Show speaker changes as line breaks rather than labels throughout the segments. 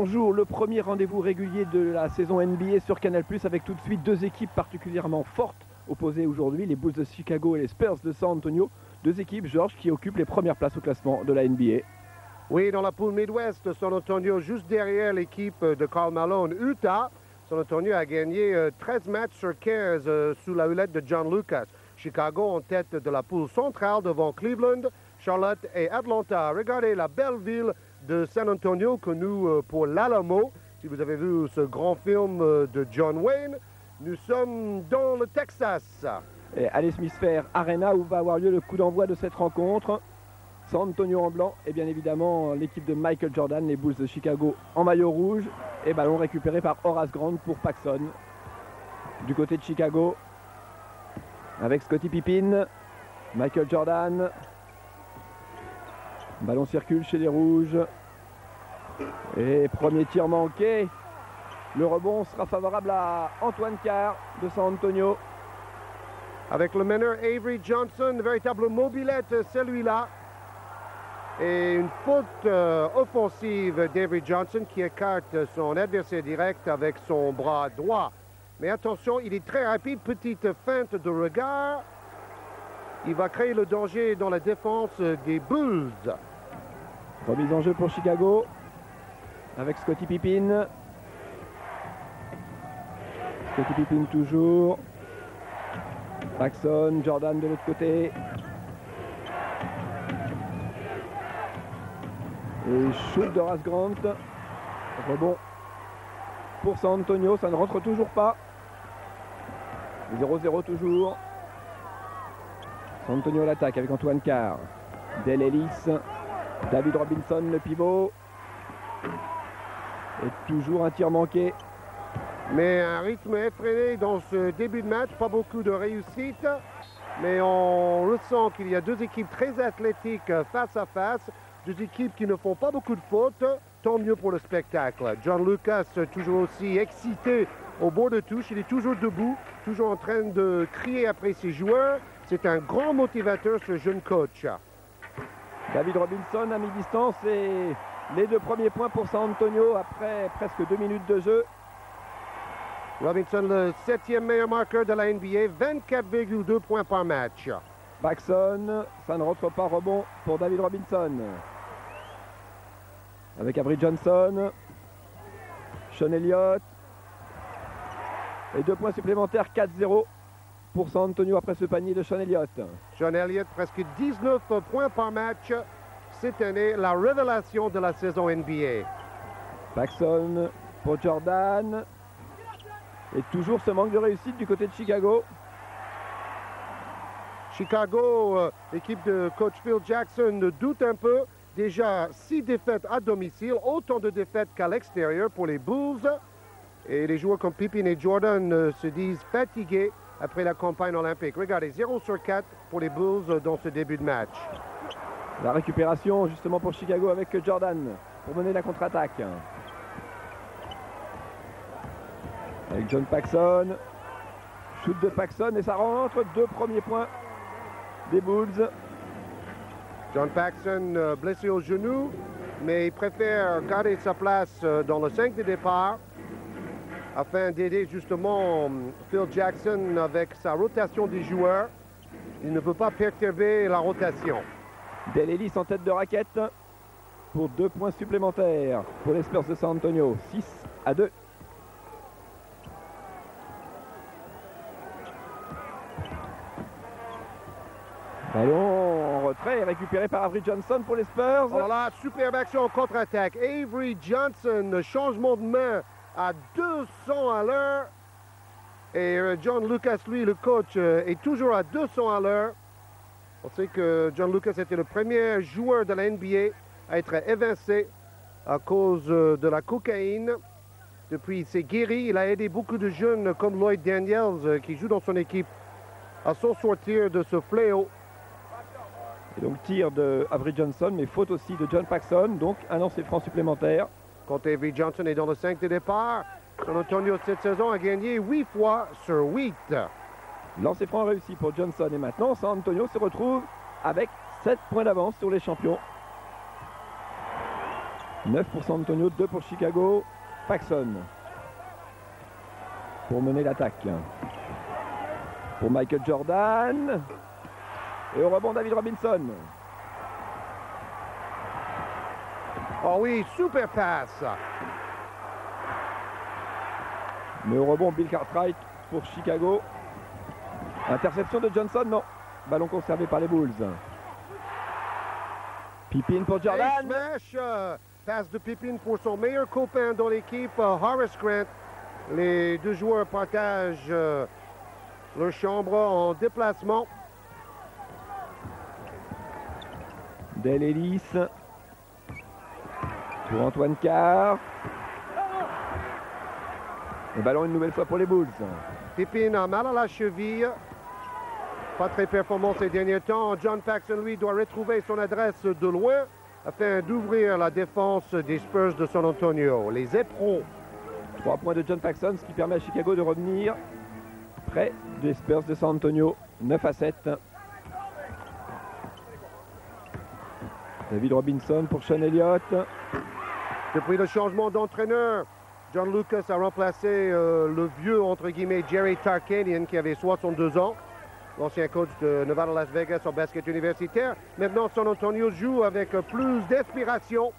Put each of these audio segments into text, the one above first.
Bonjour, le premier rendez-vous régulier de la saison NBA sur Canal+, avec tout de suite deux équipes particulièrement fortes opposées aujourd'hui, les Bulls de Chicago et les Spurs de San Antonio. Deux équipes, Georges, qui occupent les premières places au classement de la NBA.
Oui, dans la poule Midwest, San Antonio, juste derrière l'équipe de Karl Malone, Utah. San Antonio a gagné 13 matchs sur 15 sous la houlette de John Lucas. Chicago en tête de la poule centrale devant Cleveland, Charlotte et Atlanta. Regardez la belle ville de San Antonio, connue pour l'Alamo. Si vous avez vu ce grand film de John Wayne, nous sommes dans le Texas.
Et à l'Smith Fair Arena, où va avoir lieu le coup d'envoi de cette rencontre. San Antonio en blanc et bien évidemment l'équipe de Michael Jordan, les Bulls de Chicago en maillot rouge. Et ballon récupéré par Horace Grant pour Paxson. Du côté de Chicago, avec Scottie Pippen, Michael Jordan. Ballon circule chez les Rouges. Et premier tir manqué. Le rebond sera favorable à Antoine Carr de San Antonio.
Avec le meneur Avery Johnson, véritable mobilette celui-là. Et une faute offensive d'Avery Johnson qui écarte son adversaire direct avec son bras droit. Mais attention, il est très rapide, petite feinte de regard. Il va créer le danger dans la défense des Bulls.
Remise en jeu pour Chicago avec Scottie Pippen. Scottie Pippen toujours. Paxson, Jordan de l'autre côté. Et shoot de Horace Grant. Rebond pour San Antonio, ça ne rentre toujours pas. 0-0 toujours. San Antonio à l'attaque avec Antoine Carr. Del Ellis. David Robinson, le pivot. Et toujours un tir manqué.
Mais un rythme effréné dans ce début de match, pas beaucoup de réussite. Mais on ressent qu'il y a deux équipes très athlétiques face à face. Deux équipes qui ne font pas beaucoup de fautes. Tant mieux pour le spectacle. John Lucas, toujours aussi excité au bord de touche. Il est toujours debout, toujours en train de crier après ses joueurs. C'est un grand motivateur, ce jeune coach.
David Robinson à mi-distance et les deux premiers points pour San Antonio après presque 2 minutes de jeu.
Robinson, le 7e meilleur marqueur de la NBA, 24,2 points par match.
Paxson, ça ne rentre pas, rebond pour David Robinson. Avec Avery Johnson, Sean Elliott. Et 2 points supplémentaires, 4-0 pour San Antonio après ce panier de Sean Elliott.
Sean Elliott, presque 19 points par match. Cette année, la révélation de la saison NBA.
Paxson pour Jordan. Et toujours ce manque de réussite du côté de Chicago.
Chicago, l'équipe de coach Phil Jackson doute un peu. Déjà 6 défaites à domicile, autant de défaites qu'à l'extérieur pour les Bulls. Et les joueurs comme Pippen et Jordan se disent fatigués après la campagne olympique. Regardez, 0 sur 4 pour les Bulls dans ce début de match.
La récupération justement pour Chicago avec Jordan pour mener la contre-attaque. Avec John Paxson. Shoot de Paxson et ça rentre. 2 premiers points des Bulls.
John Paxson blessé au genou, mais il préfère garder sa place dans le 5 de départ afin d'aider justement Phil Jackson avec sa rotation des joueurs. Il ne veut pas perturber la rotation.
Del Ellis en tête de raquette pour 2 points supplémentaires pour les Spurs de San Antonio. 6-2. Ballon en retrait récupéré par Avery Johnson pour les Spurs.
Oh là là, superbe action en contre-attaque. Avery Johnson, changement de main à 200 à l'heure. Et John Lucas, lui, le coach, est toujours à 200 à l'heure. On sait que John Lucas était le premier joueur de la NBA à être évincé à cause de la cocaïne. Depuis, il s'est guéri. Il a aidé beaucoup de jeunes comme Lloyd Daniels, qui joue dans son équipe, à s'en sortir de ce fléau.
Et donc tir de Avery Johnson, mais faute aussi de John Paxson, donc un lancer franc supplémentaire.
Quand Avery Johnson est dans le 5 de départ, San Antonio cette saison a gagné 8 fois sur 8.
Lancer franc réussi pour Johnson et maintenant San Antonio se retrouve avec 7 points d'avance sur les champions. 9 pour San Antonio, 2 pour Chicago. Paxson pour mener l'attaque. Pour Michael Jordan. Et au rebond, David Robinson.
Oh oui, super passe.
Mais au rebond, Bill Cartwright pour Chicago. Interception de Johnson, non. Ballon conservé par les Bulls. Pippen pour Jordan.
Et smash, passe de Pippen pour son meilleur copain dans l'équipe, Horace Grant. Les deux joueurs partagent leur chambre en déplacement.
Dale Ellis pour Antoine Carr. Le ballon une nouvelle fois pour les Bulls.
Pippen a mal à la cheville. Pas très performant ces derniers temps. John Paxson, lui, doit retrouver son adresse de loin afin d'ouvrir la défense des Spurs de San Antonio. Les éperons.
3 points de John Paxson, ce qui permet à Chicago de revenir près des Spurs de San Antonio. 9-7. David Robinson pour Sean Elliott.
Depuis le changement d'entraîneur, John Lucas a remplacé le vieux, entre guillemets, Jerry Tarkanian, qui avait 62 ans. L'ancien coach de Nevada Las Vegas en basket universitaire. Maintenant, San Antonio joue avec plus d'inspiration,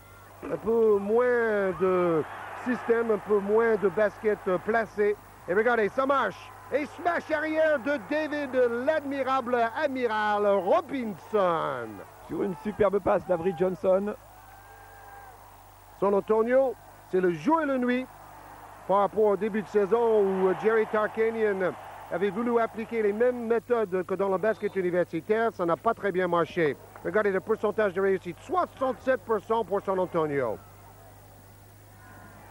un peu moins de système, un peu moins de basket placé. Et regardez, ça marche. Et smash arrière de David, l'admirable amiral Robinson.
Sur une superbe passe d'Avery Johnson.
San Antonio, c'est le jour et la nuit par rapport au début de saison où Jerry Tarkanian avait voulu appliquer les mêmes méthodes que dans le basket universitaire. Ça n'a pas très bien marché. Regardez le pourcentage de réussite, 67% pour San Antonio.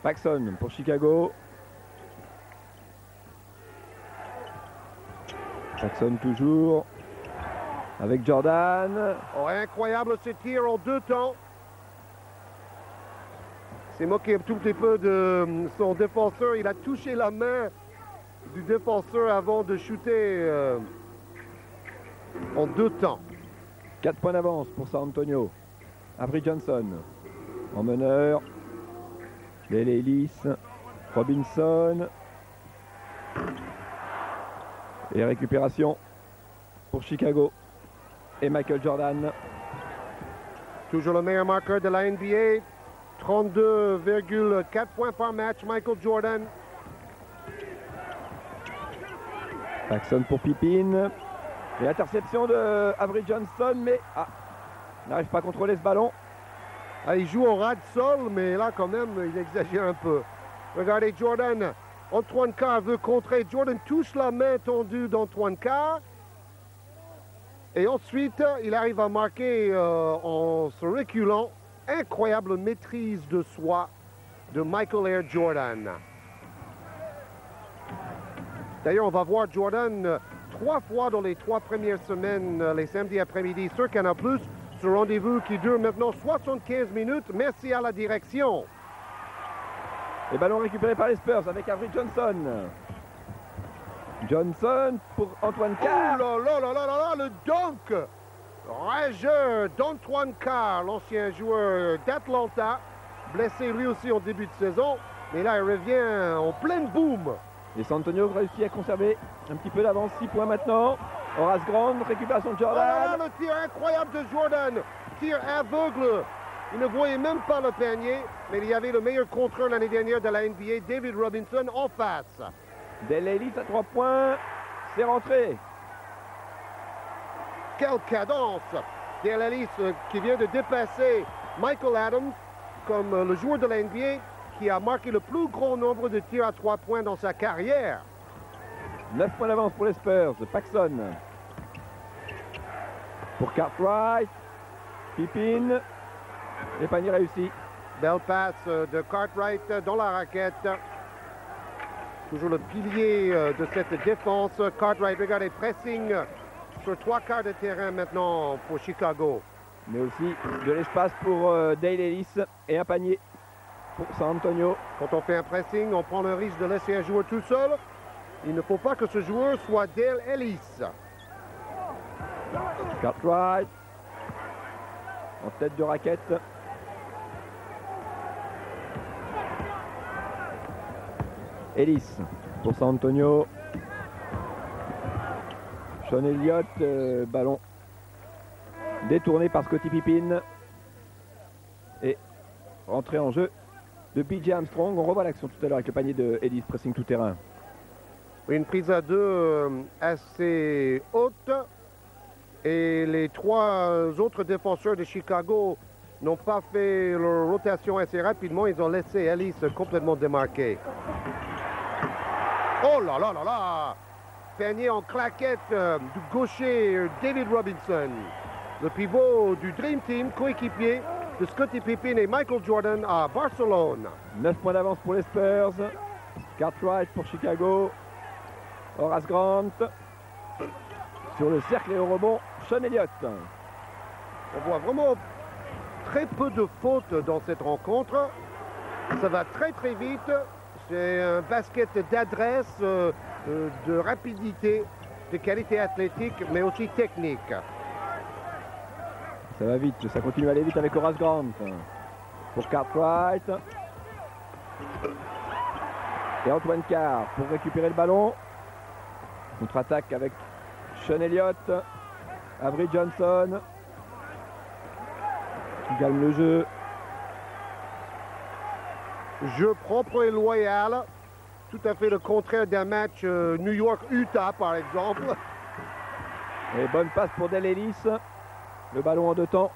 Paxson pour Chicago. Paxson toujours avec Jordan.
Oh, incroyable ce tir en 2 temps. C'est moqué un tout petit peu de son défenseur. Il a touché la main du défenseur avant de shooter en 2 temps.
4 points d'avance pour San Antonio. Avery Johnson en meneur. Dale Ellis, Robinson. Et récupération pour Chicago. Et Michael Jordan.
Toujours le meilleur marqueur de la NBA. 32,4 points par match, Michael Jordan.
Paxson pour Pippen. Et interception de Avery Johnson, mais n'arrive pas à contrôler ce ballon.
Il joue au ras de sol, mais là quand même, il exagère un peu. Regardez Jordan. Antoine Carr veut contrer. Jordan touche la main tendue d'Antoine Carr. Et ensuite, il arrive à marquer en se reculant. Incroyable maîtrise de soi de Michael Air Jordan. D'ailleurs, on va voir Jordan 3 fois dans les 3 premières semaines, les samedis après-midi sur Canal+. Ce rendez-vous qui dure maintenant 75 minutes. Merci à la direction.
Et ballon récupéré par les Spurs avec Avery Johnson. Johnson pour Antoine Carr.
Oh là là là là là là, le dunk rageur d'Antoine Carr, l'ancien joueur d'Atlanta, blessé lui aussi en début de saison, mais là il revient en pleine boom.
Et San Antonio réussit à conserver un petit peu d'avance, 6 points maintenant. Horace Grant, récupération de Jordan.
Oh là là, le tir incroyable de Jordan, tir aveugle. Il ne voyait même pas le panier, mais il y avait le meilleur contreur l'année dernière de la NBA, David Robinson, en face.
Dale Ellis à 3 points, c'est rentré.
Quelle cadence! Dale Ellis qui vient de dépasser Michael Adams comme le joueur de la NBA qui a marqué le plus grand nombre de tirs à 3 points dans sa carrière.
9 points d'avance pour les Spurs. Paxson pour Cartwright. Pippen. Et panier réussi.
Belle passe de Cartwright dans la raquette. Toujours le pilier de cette défense. Cartwright, regardez, pressing sur 3 quarts de terrain maintenant pour Chicago.
Mais aussi de l'espace pour Dale Ellis et un panier pour San Antonio.
Quand on fait un pressing, on prend le risque de laisser un joueur tout seul. Il ne faut pas que ce joueur soit Dale Ellis.
Cartwright en tête de raquette. Ellis pour San Antonio. Sean Elliott, ballon détourné par Scottie Pippen. Et rentrée en jeu de B.J. Armstrong. On revoit l'action tout à l'heure avec le panier de Ellis, pressing tout terrain.
Une prise à deux assez haute. Et les trois autres défenseurs de Chicago n'ont pas fait leur rotation assez rapidement. Ils ont laissé Ellis complètement démarqué. Oh là là là là! Panier en claquette du gaucher David Robinson. Le pivot du Dream Team, coéquipier de Scottie Pippen et Michael Jordan à Barcelone.
9 points d'avance pour les Spurs. Cartwright pour Chicago. Horace Grant. Sur le cercle et au rebond, Sean Elliott.
On voit vraiment très peu de fautes dans cette rencontre. Ça va très très vite. C'est un basket d'adresse, de rapidité, de qualité athlétique, mais aussi technique.
Ça va vite, ça continue à aller vite avec Horace Grant. Pour Cartwright. Et Antoine Carr pour récupérer le ballon. Contre-attaque avec Sean Elliott. Avery Johnson. Qui calme le jeu.
Jeu propre et loyal. Tout à fait le contraire d'un match New York-Utah, par exemple.
Et bonne passe pour Dell Ellis. Le ballon en deux temps.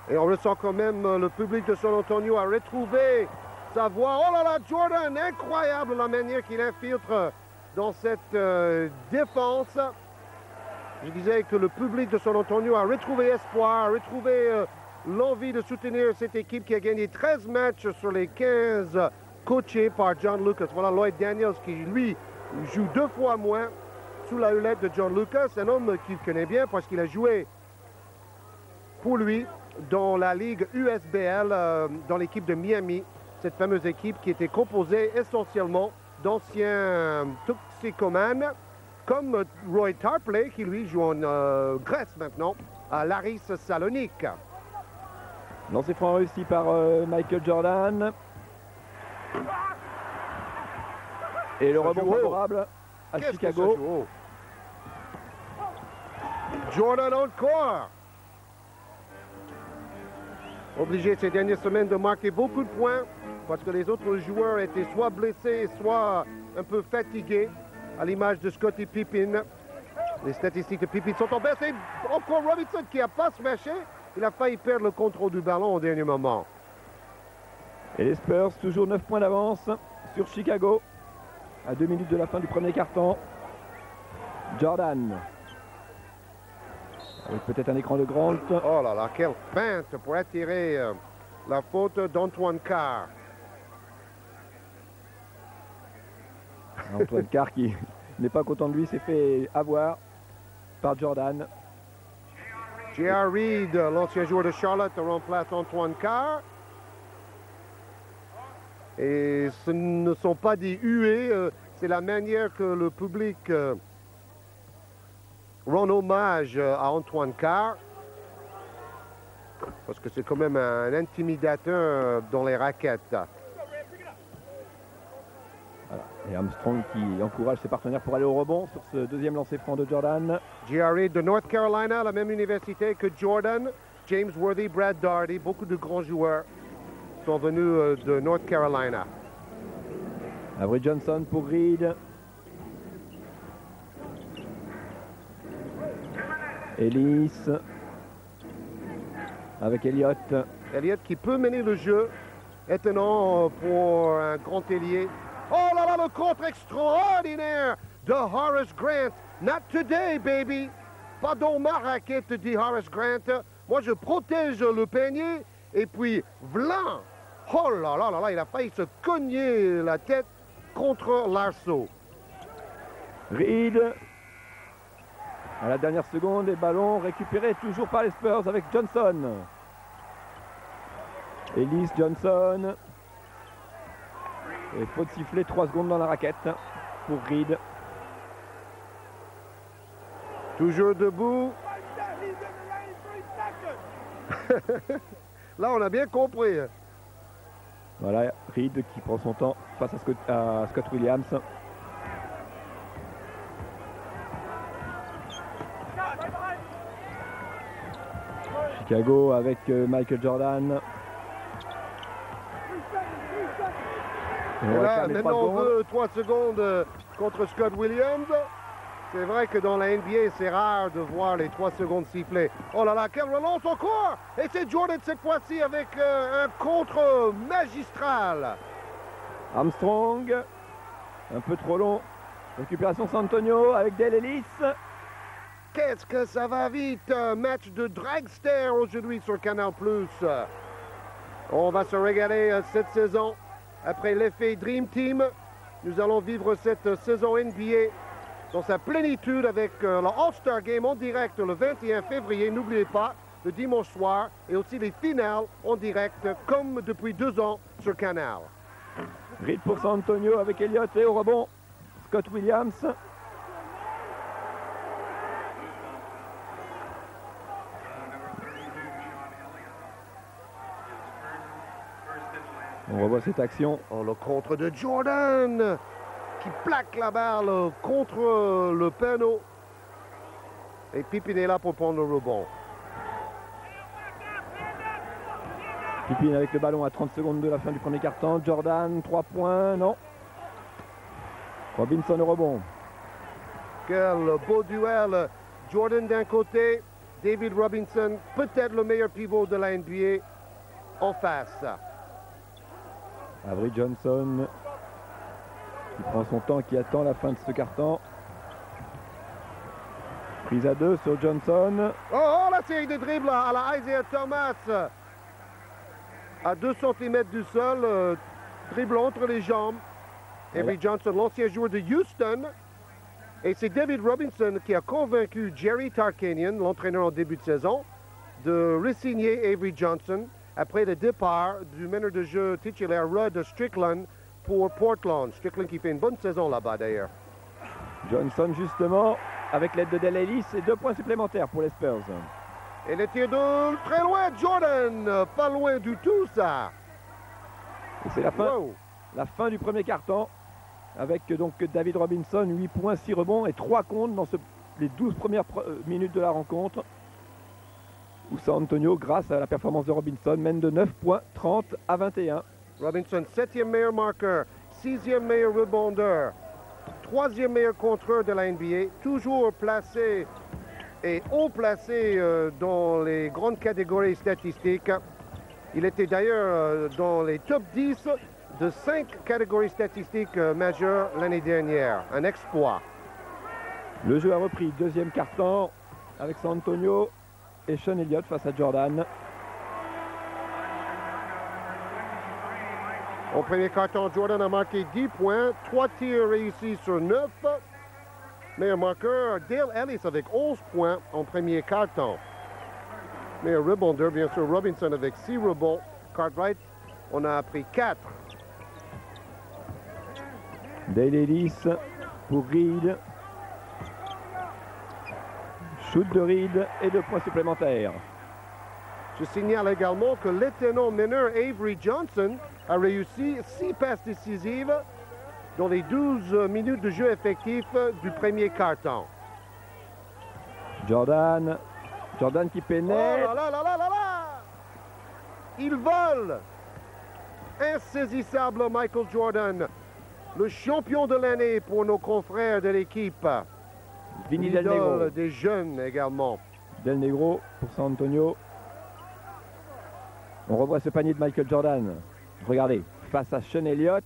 Et on ressent quand même le public de San Antonio a retrouvé sa voix. Oh là là, Jordan, incroyable la manière qu'il infiltre dans cette défense. Je disais que le public de San Antonio a retrouvé espoir, a retrouvé l'envie de soutenir cette équipe qui a gagné 13 matchs sur les 15 coachés par John Lucas. Voilà Lloyd Daniels qui, lui, joue 2 fois moins sous la houlette de John Lucas, un homme qu'il connaît bien parce qu'il a joué pour lui dans la Ligue USBL, dans l'équipe de Miami, cette fameuse équipe qui était composée essentiellement d'anciens toxicomanes, comme Roy Tarpley, qui lui joue en Grèce maintenant, à l'Aris Salonique.
Lancé franc réussi par Michael Jordan. Et le rebond favorable à Chicago.
Jordan encore. Obligé ces dernières semaines de marquer beaucoup de points parce que les autres joueurs étaient soit blessés, soit un peu fatigués, à l'image de Scottie Pippen. Les statistiques de Pippen sont en baisse. Et encore Robinson qui n'a pas smashé. Il a failli perdre le contrôle du ballon au dernier moment.
Et les Spurs, toujours 9 points d'avance sur Chicago. À 2 minutes de la fin du premier quart-temps. Jordan. Avec peut-être un écran de Grant.
Oh là là, quelle feinte pour attirer la faute d'Antoine Carr.
Antoine Carr qui n'est pas content de lui, s'est fait avoir par Jordan.
J.R. Reed, l'ancien joueur de Charlotte, remplace Antoine Carr. Et ce ne sont pas des huées, c'est la manière que le public rend hommage à Antoine Carr. Parce que c'est quand même un intimidateur dans les raquettes.
Voilà. Et Armstrong qui encourage ses partenaires pour aller au rebond sur ce deuxième lancer franc de Jordan.
J.R. Reed de North Carolina, la même université que Jordan. James Worthy, Brad Daugherty, beaucoup de grands joueurs sont venus de North Carolina.
Avery Johnson pour Reed. Ellis. Avec Elliott.
Elliott qui peut mener le jeu. Étonnant pour un grand ailier. Oh là là, le contre extraordinaire de Horace Grant. Not today, baby. Pas dans ma raquette, dit Horace Grant. Moi, je protège le panier. Et puis, vlan. Oh là là là là, il a failli se cogner la tête contre l'arceau.
Reed. À la dernière seconde, les ballons récupérés toujours par les Spurs avec Johnson. Ellis, Johnson. Et faute sifflée, 3 secondes dans la raquette pour Reed.
Toujours debout. Là, on a bien compris.
Voilà, Reed qui prend son temps face à Scott Williams. Chicago avec Michael Jordan.
Et là, maintenant on veut 3 secondes contre Scott Williams. C'est vrai que dans la NBA, c'est rare de voir les 3 secondes siffler. Oh là là, quelle relance encore! Et c'est Jordan cette fois-ci avec un contre magistral.
Armstrong, un peu trop long. Récupération San Antonio avec Dale Ellis.
Qu'est-ce que ça va vite! Match de dragster aujourd'hui sur Canal+. On va se régaler cette saison. Après l'effet Dream Team, nous allons vivre cette saison NBA dans sa plénitude avec le All-Star Game en direct le 21 février. N'oubliez pas, le dimanche soir, et aussi les finales en direct comme depuis 2 ans sur Canal.
Reed pour San Antonio avec Elliott et au rebond Scott Williams. On revoit cette action.
Oh, le contre de Jordan qui plaque la balle contre le panneau. Et Pippen est là pour prendre le rebond.
Pippen avec le ballon à 30 secondes de la fin du premier quart-temps. Jordan, 3 points, non. Robinson au rebond.
Quel beau duel. Jordan d'un côté, David Robinson, peut-être le meilleur pivot de la NBA, en face.
Avery Johnson qui prend son temps, qui attend la fin de ce carton. Prise à 2 sur Johnson.
Oh, la série de dribbles à la Isaiah Thomas. À 2 cm du sol, dribble entre les jambes. Avery Johnson, l'ancien joueur de Houston. Et c'est David Robinson qui a convaincu Jerry Tarkanian, l'entraîneur en début de saison, de re-signer Avery Johnson après le départ du meneur de jeu titulaire Rod Strickland pour Portland. Strickland qui fait une bonne saison là-bas d'ailleurs.
Johnson justement avec l'aide de Dale Ellis et 2 points supplémentaires pour les Spurs.
Et le tir de très loin, Jordan, pas loin du tout ça.
Et c'est la fin du premier quart-temps avec donc David Robinson, 8 points, 6 rebonds et 3 comptes dans les 12 premières minutes de la rencontre. Où San Antonio, grâce à la performance de Robinson, mène de 9 points, 30 à 21.
Robinson, 7e meilleur marqueur, 6e meilleur rebondeur, 3e meilleur contreur de la NBA, toujours placé et haut placé dans les grandes catégories statistiques. Il était d'ailleurs dans les top 10 de 5 catégories statistiques majeures l'année dernière. Un exploit.
Le jeu a repris, deuxième quart-temps avec San Antonio et Sean Elliott face à Jordan.
Au premier quart-temps, Jordan a marqué 10 points, 3 tirs réussis sur 9. Meilleur marqueur, Dale Ellis avec 11 points en premier quart-temps. Meilleur rebondeur, bien sûr, Robinson avec 6 rebonds. Cartwright, on a pris 4.
Dale Ellis pour Reed. Shoot de Reed et 2 points supplémentaires.
Je signale également que l'étonnant meneur Avery Johnson a réussi 6 passes décisives dans les 12 minutes de jeu effectif du premier quart-temps.
Jordan qui pénètre.
Oh là là là là là là! Il vole! Insaisissable Michael Jordan, le champion de l'année pour nos confrères de l'équipe.
Vinny Del Negro.
Des jeunes également.
Del Negro pour San Antonio. On revoit ce panier de Michael Jordan. Regardez, face à Sean Elliott.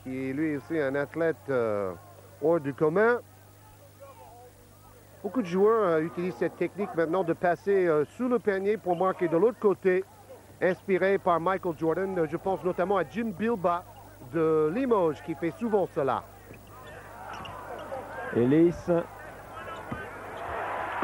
Qui est lui aussi un athlète hors du commun. Beaucoup de joueurs utilisent cette technique maintenant de passer sous le panier pour marquer de l'autre côté, inspiré par Michael Jordan. Je pense notamment à Jim Bilba de Limoges qui fait souvent cela.
Ellis.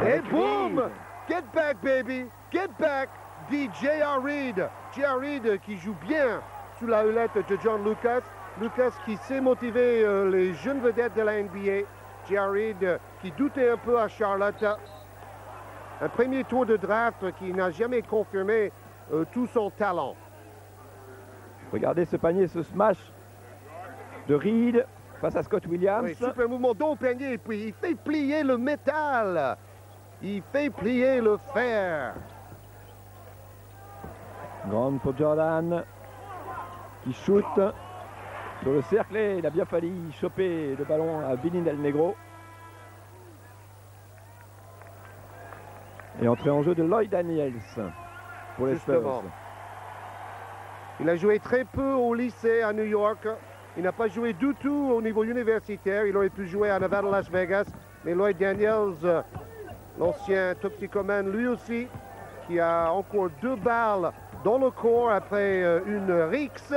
Et boum! Get back, baby! Get back! Dit J.R. Reed. J.R. Reed qui joue bien sous la houlette de John Lucas. Lucas qui sait motiver les jeunes vedettes de la NBA. J.R. Reed qui doutait un peu à Charlotte. Un premier tour de draft qui n'a jamais confirmé tout son talent.
Regardez ce panier, ce smash de Reed face à Scott Williams.
Oui, super mouvement dos au panier, et puis il fait plier le métal. Il fait plier le fer.
Grande pour Jordan qui shoot sur le cercle et il a bien fallu choper le ballon à Vinny Del Negro. Et entrée en jeu de Lloyd Daniels pour les Spurs.
Il a joué très peu au lycée à New York. Il n'a pas joué du tout au niveau universitaire. Il aurait pu jouer à Nevada, Las Vegas. Mais Lloyd Daniels, l'ancien toxicomane, lui aussi, qui a encore 2 balles dans le corps après une rixe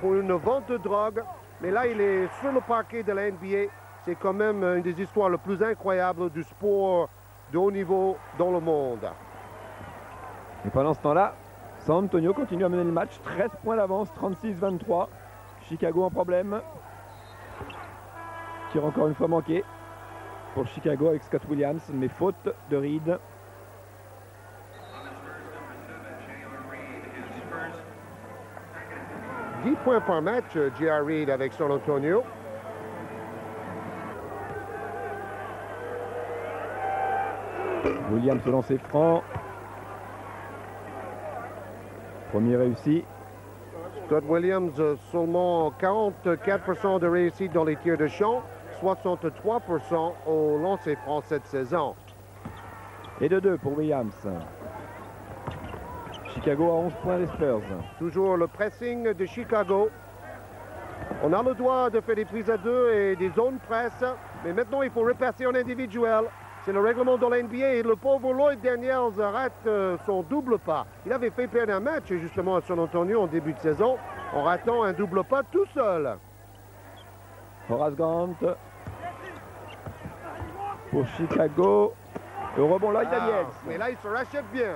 pour une vente de drogue. Mais là, il est sur le parquet de la NBA. C'est quand même une des histoires les plus incroyables du sport de haut niveau dans le monde.
Et pendant ce temps-là, San Antonio continue à mener le match. 13 points d'avance, 36-23. Chicago en problème. Tir encore une fois manqué pour Chicago avec Scott Williams, mais faute de Reed. «
10 points par match, J.R. Reed avec San Antonio.
Williams se lancer franc. Premier réussi.
Scott Williams, seulement 44% de réussite dans les tirs de champ, 63% au lancer franc cette saison.
Et de 2 pour Williams. Chicago à 11 points des Spurs.
Toujours le pressing de Chicago. On a le droit de faire des prises à 2 et des zones presse, mais maintenant il faut repasser en individuel. C'est le règlement de la NBA et le pauvre Lloyd Daniels rate son double pas. Il avait fait perdre un match justement à San Antonio en début de saison en ratant un double pas tout seul.
Horace Grant pour Chicago. Le rebond Lloyd Daniels.
Mais là il se rachète bien.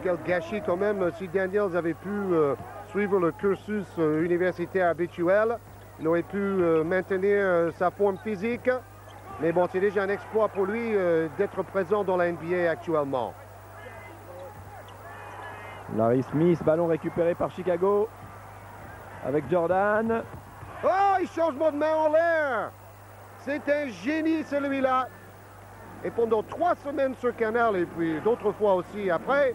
Quel gâchis quand même si Daniels avait pu suivre le cursus universitaire habituel. Il aurait pu maintenir sa forme physique. Mais bon, c'est déjà un exploit pour lui d'être présent dans la NBA actuellement.
Larry Smith, ballon récupéré par Chicago avec Jordan.
Oh, il changement de main en l'air. C'est un génie celui-là. Et pendant 3 semaines sur Canal et puis d'autres fois aussi après,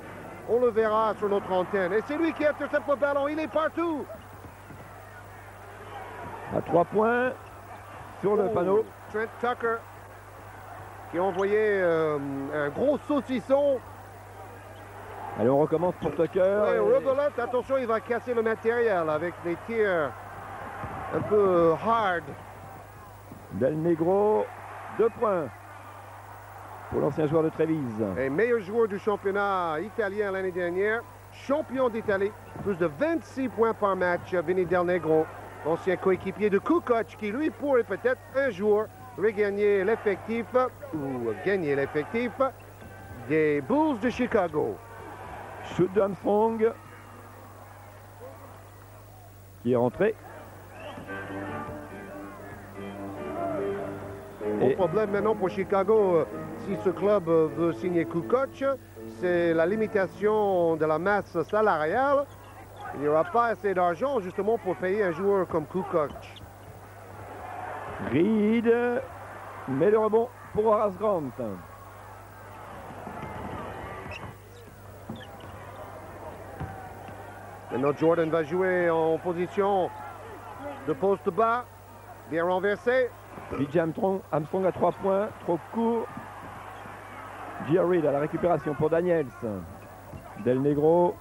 on le verra sur notre antenne. Et c'est lui qui intercepte le ballon, il est partout.
À 3 points sur le panneau.
Trent Tucker qui a envoyé un gros saucisson.
Allez, on recommence pour Tucker.
Ouais, Rebelote, attention, il va casser le matériel avec des tirs un peu hard.
Del Negro, 2 points pour l'ancien joueur de Trévise.
Et meilleur joueur du championnat italien l'année dernière. Champion d'Italie, plus de 26 points par match, Vinny Del Negro. Ancien coéquipier de Kukoc qui, lui, pourrait peut-être un jour regagner l'effectif ou gagner l'effectif des Bulls de Chicago.
Shoot de Armstrong qui est rentré.
Le problème maintenant pour Chicago, si ce club veut signer Kukoc, c'est la limitation de la masse salariale. Il n'y aura pas assez d'argent justement pour payer un joueur comme Kukoc.
Reed met le rebond pour Horace Grant.
Maintenant Jordan va jouer en position de poste bas, bien renversé.
DJ Armstrong à 3 points, trop court. J.R. Reed à la récupération pour Daniels. Del Negro.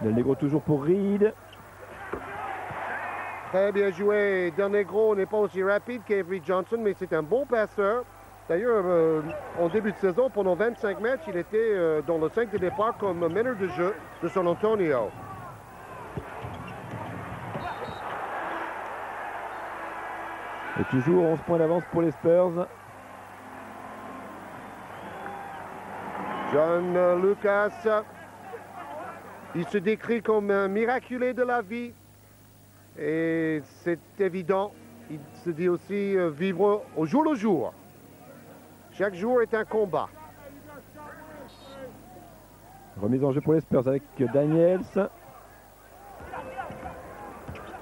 Del Negro toujours pour Reed.
Très bien joué. Del Negro n'est pas aussi rapide qu'Avery Johnson, mais c'est un bon passeur. D'ailleurs, en début de saison, pendant 25 matchs, il était dans le 5 de départ comme meneur de jeu de San Antonio.
Et toujours 11 points d'avance pour les Spurs.
John Lucas, il se décrit comme un miraculé de la vie. Et c'est évident, il se dit aussi vivre au jour le jour. Chaque jour est un combat.
Remise en jeu pour les Spurs avec Daniels.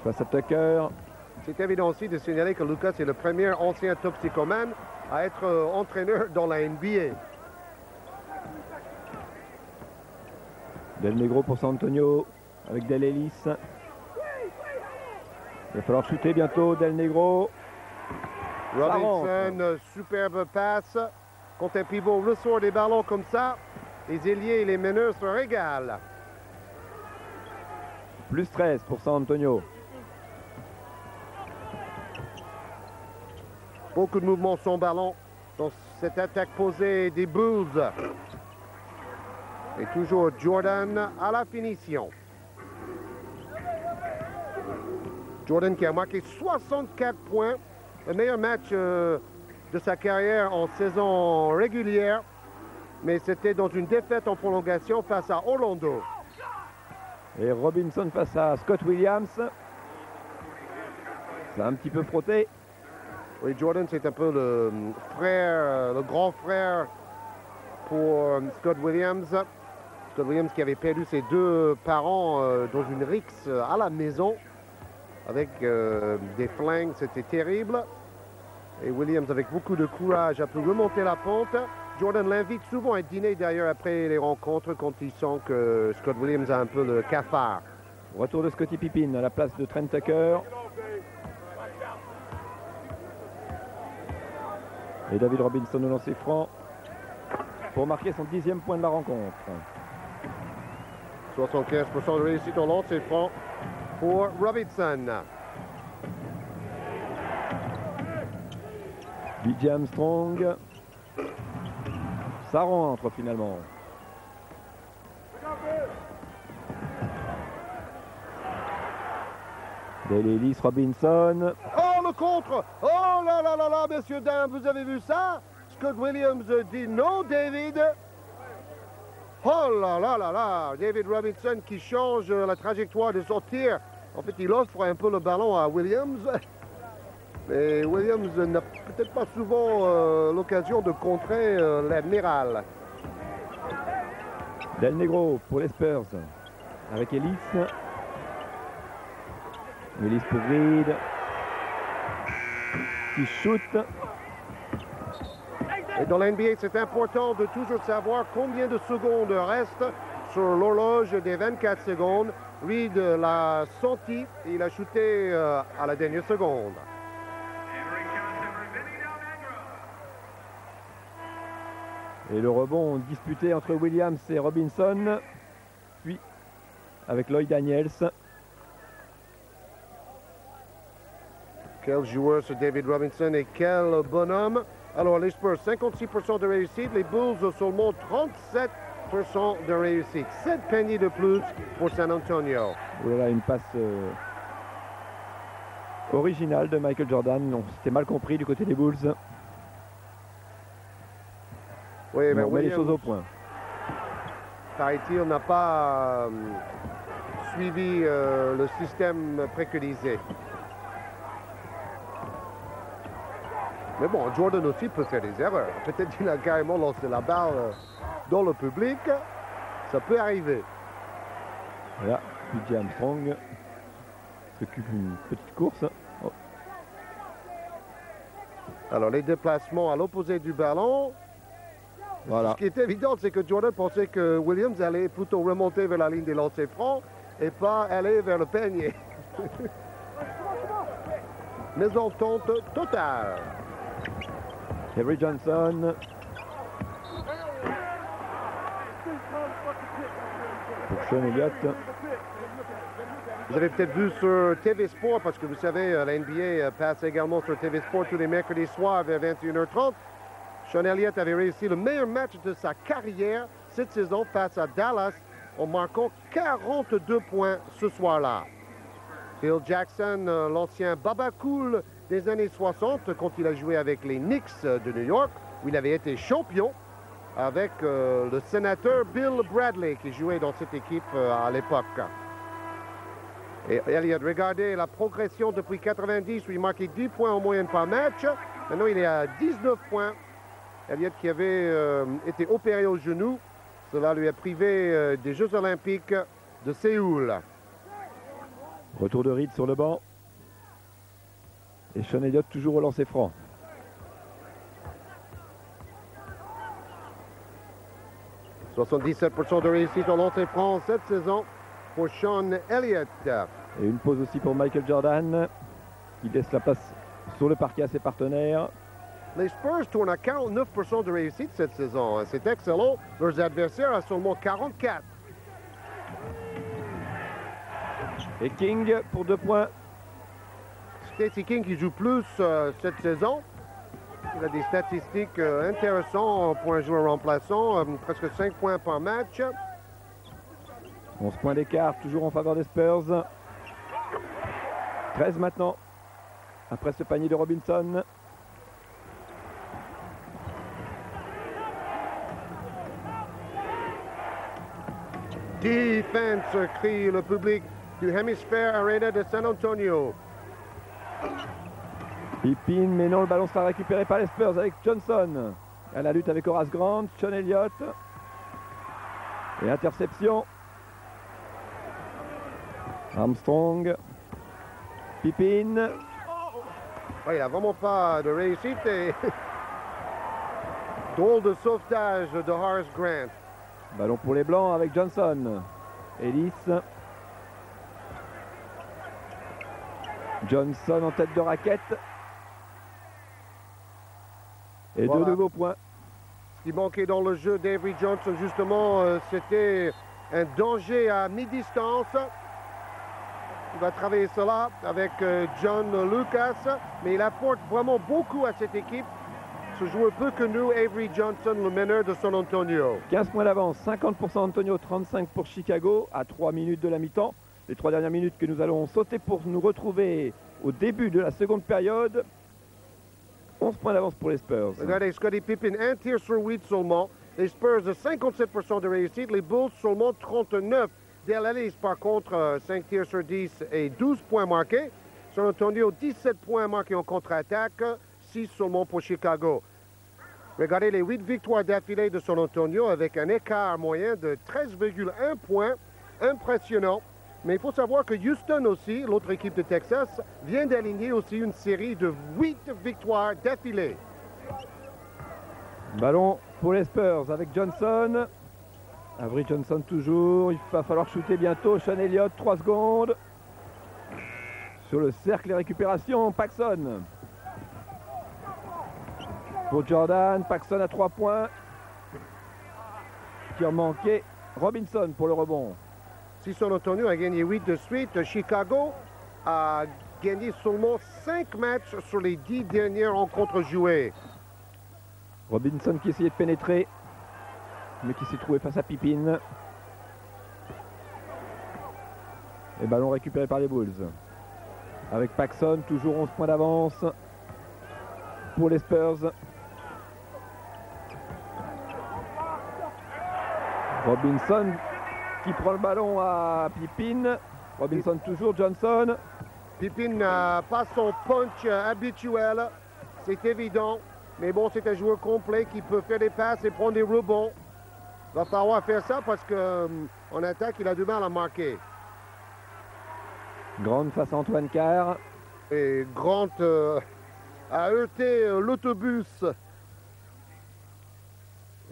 Face à Tucker.
C'est évident aussi de signaler que Lucas est le premier ancien toxicomane à être entraîneur dans la NBA.
Del Negro pour San Antonio avec Del Ellis. Il va falloir shooter bientôt Del Negro.
Robinson, superbe passe. Quand un pivot ressort des ballons comme ça, les ailiers et les meneurs se régalent.
Plus 13 pour San Antonio.
Beaucoup de mouvements sans ballon dans cette attaque posée des Bulls. Et toujours Jordan à la finition. Jordan qui a marqué 64 points. Le meilleur match de sa carrière en saison régulière. Mais c'était dans une défaite en prolongation face à Orlando.
Et Robinson face à Scott Williams. Ça a un petit peu frotté.
Oui, Jordan, c'est un peu le frère, le grand frère pour Scott Williams. Scott Williams qui avait perdu ses deux parents dans une rixe à la maison avec des flingues, c'était terrible. Et Williams, avec beaucoup de courage, a pu remonter la pente. Jordan l'invite souvent à dîner d'ailleurs après les rencontres quand il sent que Scott Williams a un peu le cafard.
Retour de Scottie Pippen à la place de Trent Tucker. Et David Robinson au lancer franc pour marquer son 10e point de la rencontre.
75% de réussite au lancer franc pour Robinson.
DJ Armstrong. Ça rentre finalement. Del Ellis, Robinson.
Oh, le contre! Oh là là là là, messieurs, dames, vous avez vu ça? Scott Williams dit non, David. Oh là là là là, David Robinson qui change la trajectoire de son tir. En fait, il offre un peu le ballon à Williams. Mais Williams n'a peut-être pas souvent l'occasion de contrer l'admiral.
Del Negro pour les Spurs. Avec Ellis. Ellis pour Reed. Qui shoot.
Et dans l'NBA, c'est important de toujours savoir combien de secondes restent sur l'horloge des 24 secondes. Reed l'a senti et il a shooté à la dernière seconde.
Et le rebond disputé entre Williams et Robinson. Puis avec Lloyd Daniels.
Quel joueur ce David Robinson et quel bonhomme. Alors les Spurs, 56% de réussite. Les Bulls seulement 37% de réussite. 7 paniers de plus pour San Antonio.
Voilà une passe originale de Michael Jordan. C'était mal compris du côté des Bulls.
Oui, mais
on met les choses au point.
Paraît-il n'a pas suivi le système préconisé. Mais bon, Jordan aussi peut faire des erreurs. Peut-être qu'il a carrément lancé la balle dans le public. Ça peut arriver.
Voilà, DJ Armstrong s'occupe d'une petite course. Oh.
Alors les déplacements à l'opposé du ballon.
Voilà.
Ce qui est évident, c'est que Jordan pensait que Williams allait plutôt remonter vers la ligne des lancers francs et pas aller vers le panier. Mésentente totale.
Avery Johnson. Pour Sean Elliott.
Vous avez peut-être vu sur TV Sport, parce que vous savez, la NBA passe également sur TV Sport tous les mercredis soirs vers 21h30. Sean Elliott avait réussi le meilleur match de sa carrière cette saison face à Dallas en marquant 42 points ce soir-là. Phil Jackson, l'ancien Baba Cool des années 60, quand il a joué avec les Knicks de New York, où il avait été champion avec le sénateur Bill Bradley, qui jouait dans cette équipe à l'époque. Et Elliott, regardez la progression depuis 90, où il marquait 10 points en moyenne par match. Maintenant, il est à 19 points. Elliott qui avait été opéré au genou. Cela lui a privé des Jeux Olympiques de Séoul.
Retour de Reed sur le banc. Et Sean Elliott toujours au lancer franc.
« 77% de réussite au lancer franc cette saison pour Sean Elliott. »
Et une pause aussi pour Michael Jordan, qui laisse la place sur le parquet à ses partenaires.
Les Spurs tournent à 49% de réussite cette saison. C'est excellent. Leurs adversaires à seulement 44.
Et King pour 2 points.
Stacey King qui joue plus cette saison. Il a des statistiques intéressantes pour un joueur remplaçant. Presque 5 points par match.
11 points d'écart, toujours en faveur des Spurs. 13 maintenant, après ce panier de Robinson.
Defense, crie le public du Hemisphere Arena de San Antonio.
Pippin, mais non, le ballon sera récupéré par les Spurs avec Johnson. À la lutte avec Horace Grant, Sean Elliott. Et interception. Armstrong. Pippin.
Ouais, il n'a vraiment pas de réussite. Et drôle de sauvetage de Horace Grant.
Ballon pour les Blancs avec Johnson. Ellis. Johnson en tête de raquette. Et
voilà.
2 nouveaux points.
Ce qui manquait dans le jeu d'Avery Johnson, justement, c'était un danger à mi-distance. Il va travailler cela avec John Lucas, mais il apporte vraiment beaucoup à cette équipe. Ce joueur peu connu, Avery Johnson, le meneur de San Antonio.
15 points d'avance, 50 pour San Antonio, 35 pour Chicago, à 3 minutes de la mi-temps. Les 3 dernières minutes que nous allons sauter pour nous retrouver au début de la seconde période. 11 points d'avance pour les Spurs.
Regardez, Scottie Pippen, un tir sur 8 seulement. Les Spurs, 57% de réussite. Les Bulls, seulement 39%. Dale Ellis, par contre, 5 tirs sur 10 et 12 points marqués. San Antonio, 17 points marqués en contre-attaque, 6 seulement pour Chicago. Regardez les 8 victoires d'affilée de San Antonio avec un écart moyen de 13,1 points. Impressionnant. Mais il faut savoir que Houston aussi, l'autre équipe de Texas, vient d'aligner aussi une série de 8 victoires d'affilée.
Ballon pour les Spurs avec Johnson. Avery Johnson toujours. Il va falloir shooter bientôt. Sean Elliott, 3 secondes. Sur le cercle et récupération, Paxson. Pour Jordan, Paxson à 3 points. Qui en manquait. Robinson pour le rebond.
Si San Antonio a gagné 8 de suite, Chicago a gagné seulement 5 matchs sur les 10 dernières rencontres jouées.
Robinson qui essayait de pénétrer, mais qui s'est trouvé face à Pippin. Et ballon récupéré par les Bulls. Avec Paxson, toujours 11 points d'avance pour les Spurs. Robinson qui prend le ballon à Pippin. Robinson toujours, Johnson.
Pippin n'a pas son punch habituel, c'est évident. Mais bon, c'est un joueur complet qui peut faire des passes et prendre des rebonds. Il va falloir faire ça parce qu'en attaque, il a du mal à marquer.
Grant face à Antoine Carr.
Et Grant a heurté l'autobus.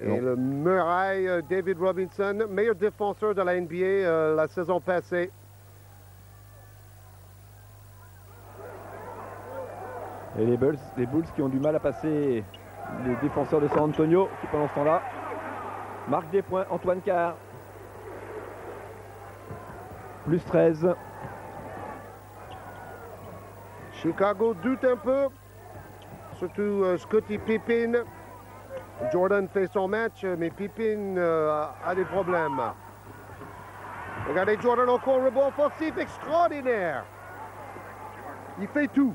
Et le Murray, David Robinson, meilleur défenseur de la NBA la saison passée.
Et les Bulls qui ont du mal à passer les défenseurs de San Antonio, qui pendant ce temps-là marquent des points. Antoine Carr. Plus 13.
Chicago doute un peu, surtout Scottie Pippen. Jordan fait son match, mais Pippen a des problèmes. Regardez Jordan encore, rebond offensif extraordinaire. Il fait tout.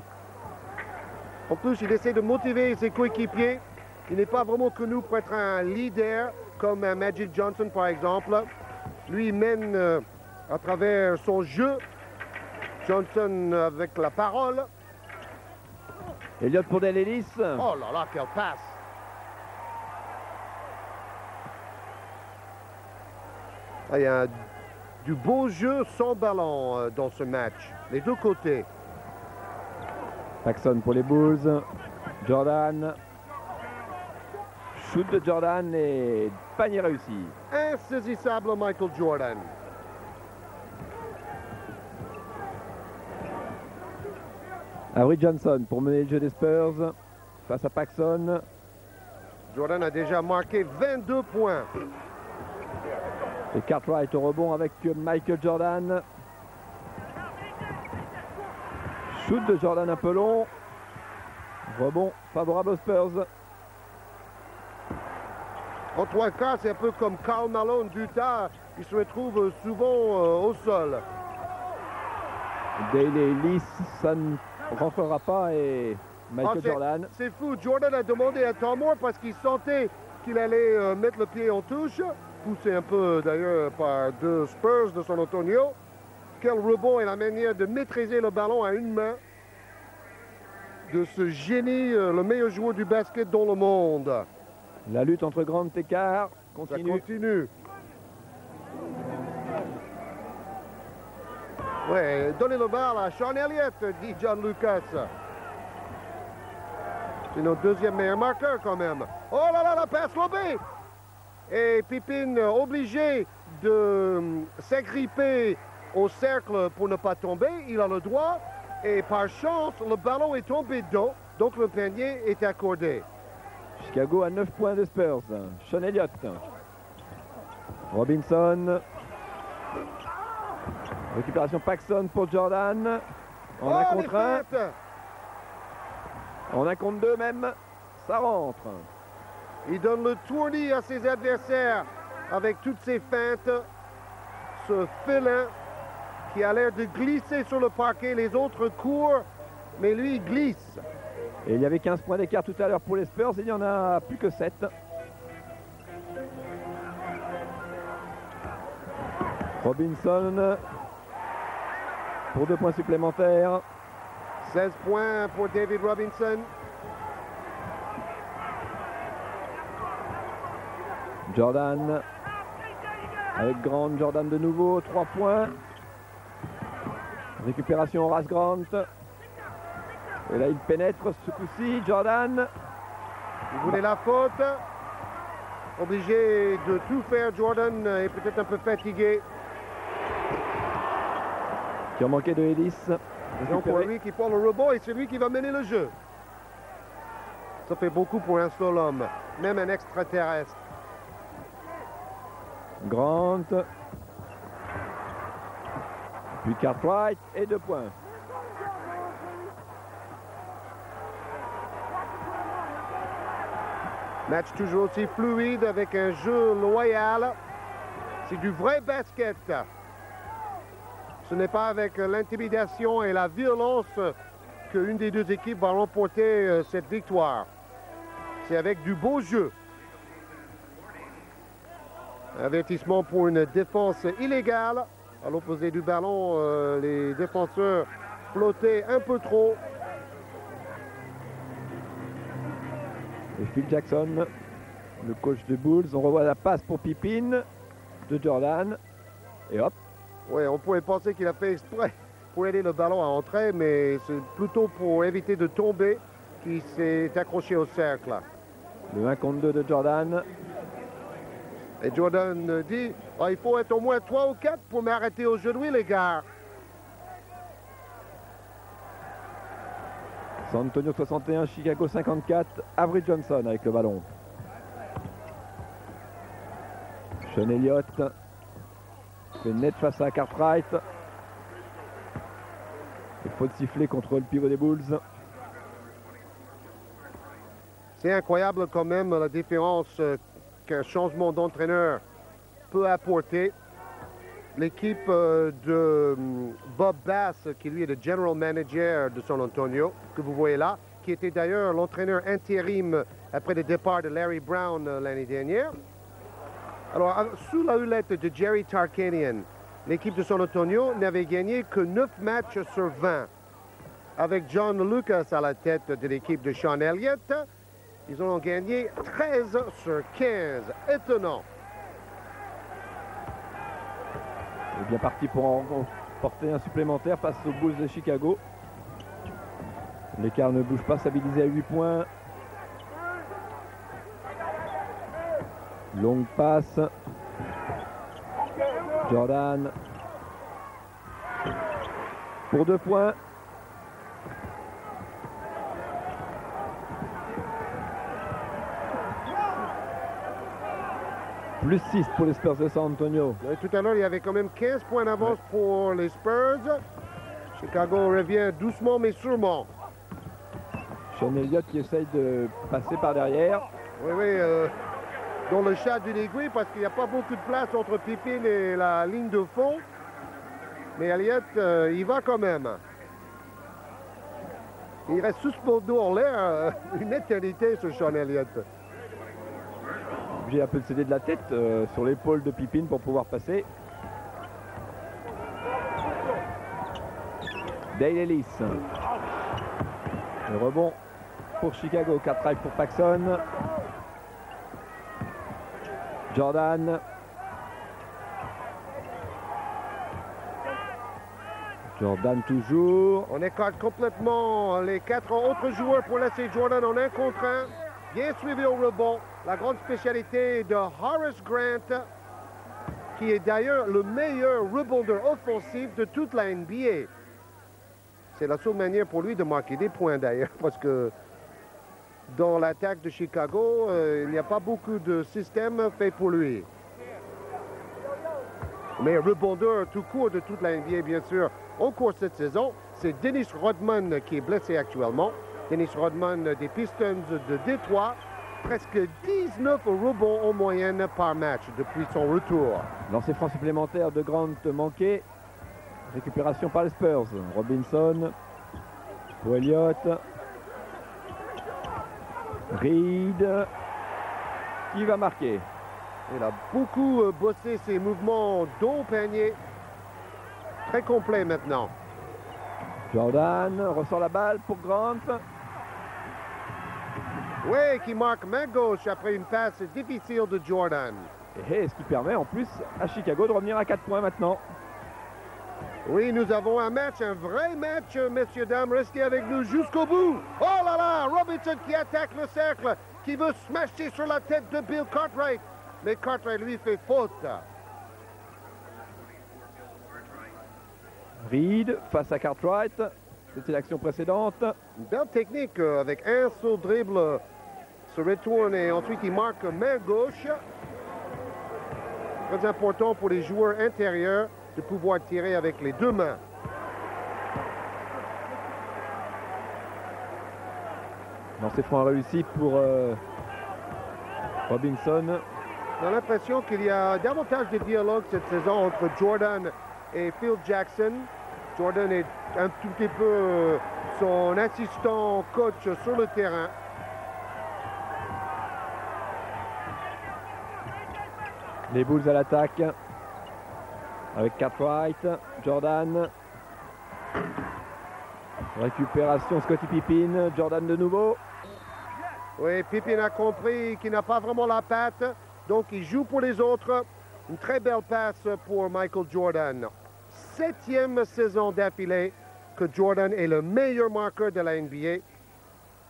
En plus, il essaie de motiver ses coéquipiers. Il n'est pas vraiment connu pour être un leader comme Magic Johnson, par exemple. Lui, il mène à travers son jeu. Johnson avec la parole.
Elliott pour Dale Ellis.
Oh là là, quelle passe! Il y a du beau jeu sans ballon dans ce match, les deux côtés.
Paxson pour les Bulls. Jordan. Shoot de Jordan et panier réussi.
Insaisissable Michael Jordan.
Avery Johnson pour mener le jeu des Spurs face à Paxson.
Jordan a déjà marqué 22 points.
Et Cartwright au rebond avec Michael Jordan. Shoot de Jordan un peu long. Rebond favorable aux Spurs.
En trois quarts, c'est un peu comme Karl Malone d'Utah. Il se retrouve souvent au sol.
Daley Ellis, ça ne rentrera pas et Michael Jordan.
C'est fou. Jordan a demandé un temps mort parce qu'il sentait qu'il allait mettre le pied en touche. Poussé un peu d'ailleurs par deux Spurs de San Antonio. Quel rebond et la manière de maîtriser le ballon à une main de ce génie, le meilleur joueur du basket dans le monde.
La lutte entre Grant et Carr continue.
Ça continue. Ouais, donnez le bal à Sean Elliott, dit John Lucas. C'est notre deuxième meilleur marqueur quand même. Oh là là, la passe lobée! Et Pippen obligé de s'agripper au cercle pour ne pas tomber. Il a le droit. Et par chance, le ballon est tombé dedans. Donc le panier est accordé.
Chicago à 9 points de Spurs. Sean Elliott. Robinson. Récupération Paxson pour Jordan. En un contre un. En un contre deux même. Ça rentre.
Il donne le tournis à ses adversaires avec toutes ses feintes. Ce félin qui a l'air de glisser sur le parquet. Les autres courent, mais lui, il glisse.
Et il y avait 15 points d'écart tout à l'heure pour les Spurs. Il n'y en a plus que 7. Robinson pour 2 points supplémentaires.
16 points pour David Robinson.
Jordan avec Grant. Jordan de nouveau. 3 points. Récupération Horace Grant. Et là, il pénètre ce coup-ci. Jordan.
Il voulait la faute. Obligé de tout faire. Jordan est peut-être un peu fatigué.
Qui a manqué de Ellis.
Donc pour lui qui prend le rebond et c'est lui qui va mener le jeu. Ça fait beaucoup pour un seul homme, même un extraterrestre.
Grant. Puis Cartwright et 2 points.
Match toujours aussi fluide avec un jeu loyal. C'est du vrai basket. Ce n'est pas avec l'intimidation et la violence qu'une des deux équipes va remporter cette victoire. C'est avec du beau jeu. Avertissement pour une défense illégale. À l'opposé du ballon, les défenseurs flottaient un peu trop.
Et Phil Jackson, le coach de Bulls. On revoit la passe pour Pippen de Jordan. Et hop.
Oui, on pourrait penser qu'il a fait exprès pour aider le ballon à entrer, mais c'est plutôt pour éviter de tomber qu'il s'est accroché au cercle.
Le 1 contre 2 de Jordan.
Et Jordan dit, oh, il faut être au moins 3 ou 4 pour m'arrêter aujourd'hui, les gars.
San Antonio 61, Chicago 54. Avery Johnson avec le ballon. Sean Elliott fait net face à Cartwright. Il faut siffler contre le pivot des Bulls.
C'est incroyable quand même la différence qu'un changement d'entraîneur peut apporter. L'équipe de Bob Bass, qui lui est le general manager de San Antonio, que vous voyez là, qui était d'ailleurs l'entraîneur intérim après le départ de Larry Brown l'année dernière. Alors, sous la houlette de Jerry Tarkanian, l'équipe de San Antonio n'avait gagné que 9 matchs sur 20. Avec John Lucas à la tête de l'équipe de Sean Elliott, ils ont gagné 13 sur 15. Étonnant.
est bien parti pour en porter un supplémentaire face aux Bulls de Chicago. L'écart ne bouge pas, stabilisé à 8 points. Longue passe. Jordan. Pour 2 points. Plus 6 pour les Spurs de San Antonio.
Tout à l'heure, il y avait quand même 15 points d'avance pour les Spurs. Chicago revient doucement mais sûrement.
Sean Elliott qui essaye de passer par derrière.
Oui, dans le chat du degré parce qu'il n'y a pas beaucoup de place entre Pippen et la ligne de fond. Mais Elliott, il va quand même. Il reste suspendu en l'air une éternité, ce Sean Elliott.
J'ai un peu de céder de la tête sur l'épaule de Pippen pour pouvoir passer. Dale Ellis. Le rebond pour Chicago. 4 drives pour Paxson. Jordan. Jordan toujours.
On écarte complètement les 4 autres joueurs pour laisser Jordan en 1 contre 1. Bien suivi au rebond. La grande spécialité de Horace Grant, qui est d'ailleurs le meilleur rebondeur offensif de toute la NBA. C'est la seule manière pour lui de marquer des points d'ailleurs, parce que dans l'attaque de Chicago, il n'y a pas beaucoup de systèmes faits pour lui. Mais rebondeur tout court de toute la NBA, bien sûr, en cours cette saison, c'est Dennis Rodman qui est blessé actuellement. Dennis Rodman des Pistons de Détroit, presque 19 rebonds en moyenne par match depuis son retour.
Lancer franc supplémentaire de Grant manqué. Récupération par les Spurs. Robinson pour Elliott. Reed qui va marquer.
Il a beaucoup bossé ses mouvements dos au panier. Très complet maintenant.
Jordan ressort la balle pour Grant.
Oui, qui marque main gauche après une passe difficile de Jordan.
Et ce qui permet en plus à Chicago de revenir à 4 points maintenant.
Oui, nous avons un match, un vrai match, messieurs, dames. Restez avec nous jusqu'au bout. Oh là là, Robinson qui attaque le cercle, qui veut smasher sur la tête de Bill Cartwright. Mais Cartwright lui fait faute.
Reed face à Cartwright. C'était l'action précédente.
Une belle technique avec un seul dribble, se retourne et ensuite il marque main gauche. Très important pour les joueurs intérieurs de pouvoir tirer avec les 2 mains.
Lancer franc réussi pour Robinson.
On a l'impression qu'il y a davantage de dialogue cette saison entre Jordan et Phil Jackson. Jordan est un tout petit peu son assistant coach sur le terrain.
Les Bulls à l'attaque avec Cartwright, Jordan. Récupération Scottie Pippen, Jordan de nouveau.
Oui, Pippen a compris qu'il n'a pas vraiment la patte, donc il joue pour les autres. Une très belle passe pour Michael Jordan. 7e saison d'affilée que Jordan est le meilleur marqueur de la NBA.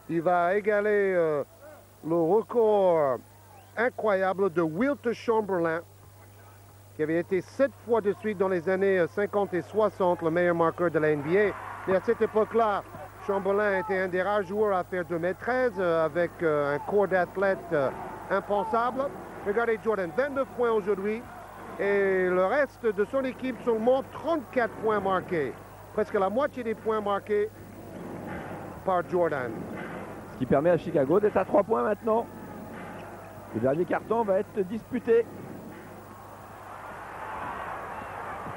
Il va égaler le record incroyable de Wilt Chamberlain, qui avait été 7 fois de suite dans les années 50 et 60 le meilleur marqueur de la NBA. Et à cette époque-là, Chamberlain était un des rares joueurs à faire 2m13 avec un corps d'athlète impensable. Regardez Jordan, 29 points aujourd'hui. Et le reste de son équipe, seulement 34 points marqués. Presque la moitié des points marqués par Jordan.
Ce qui permet à Chicago d'être à 3 points maintenant. Le dernier carton va être disputé.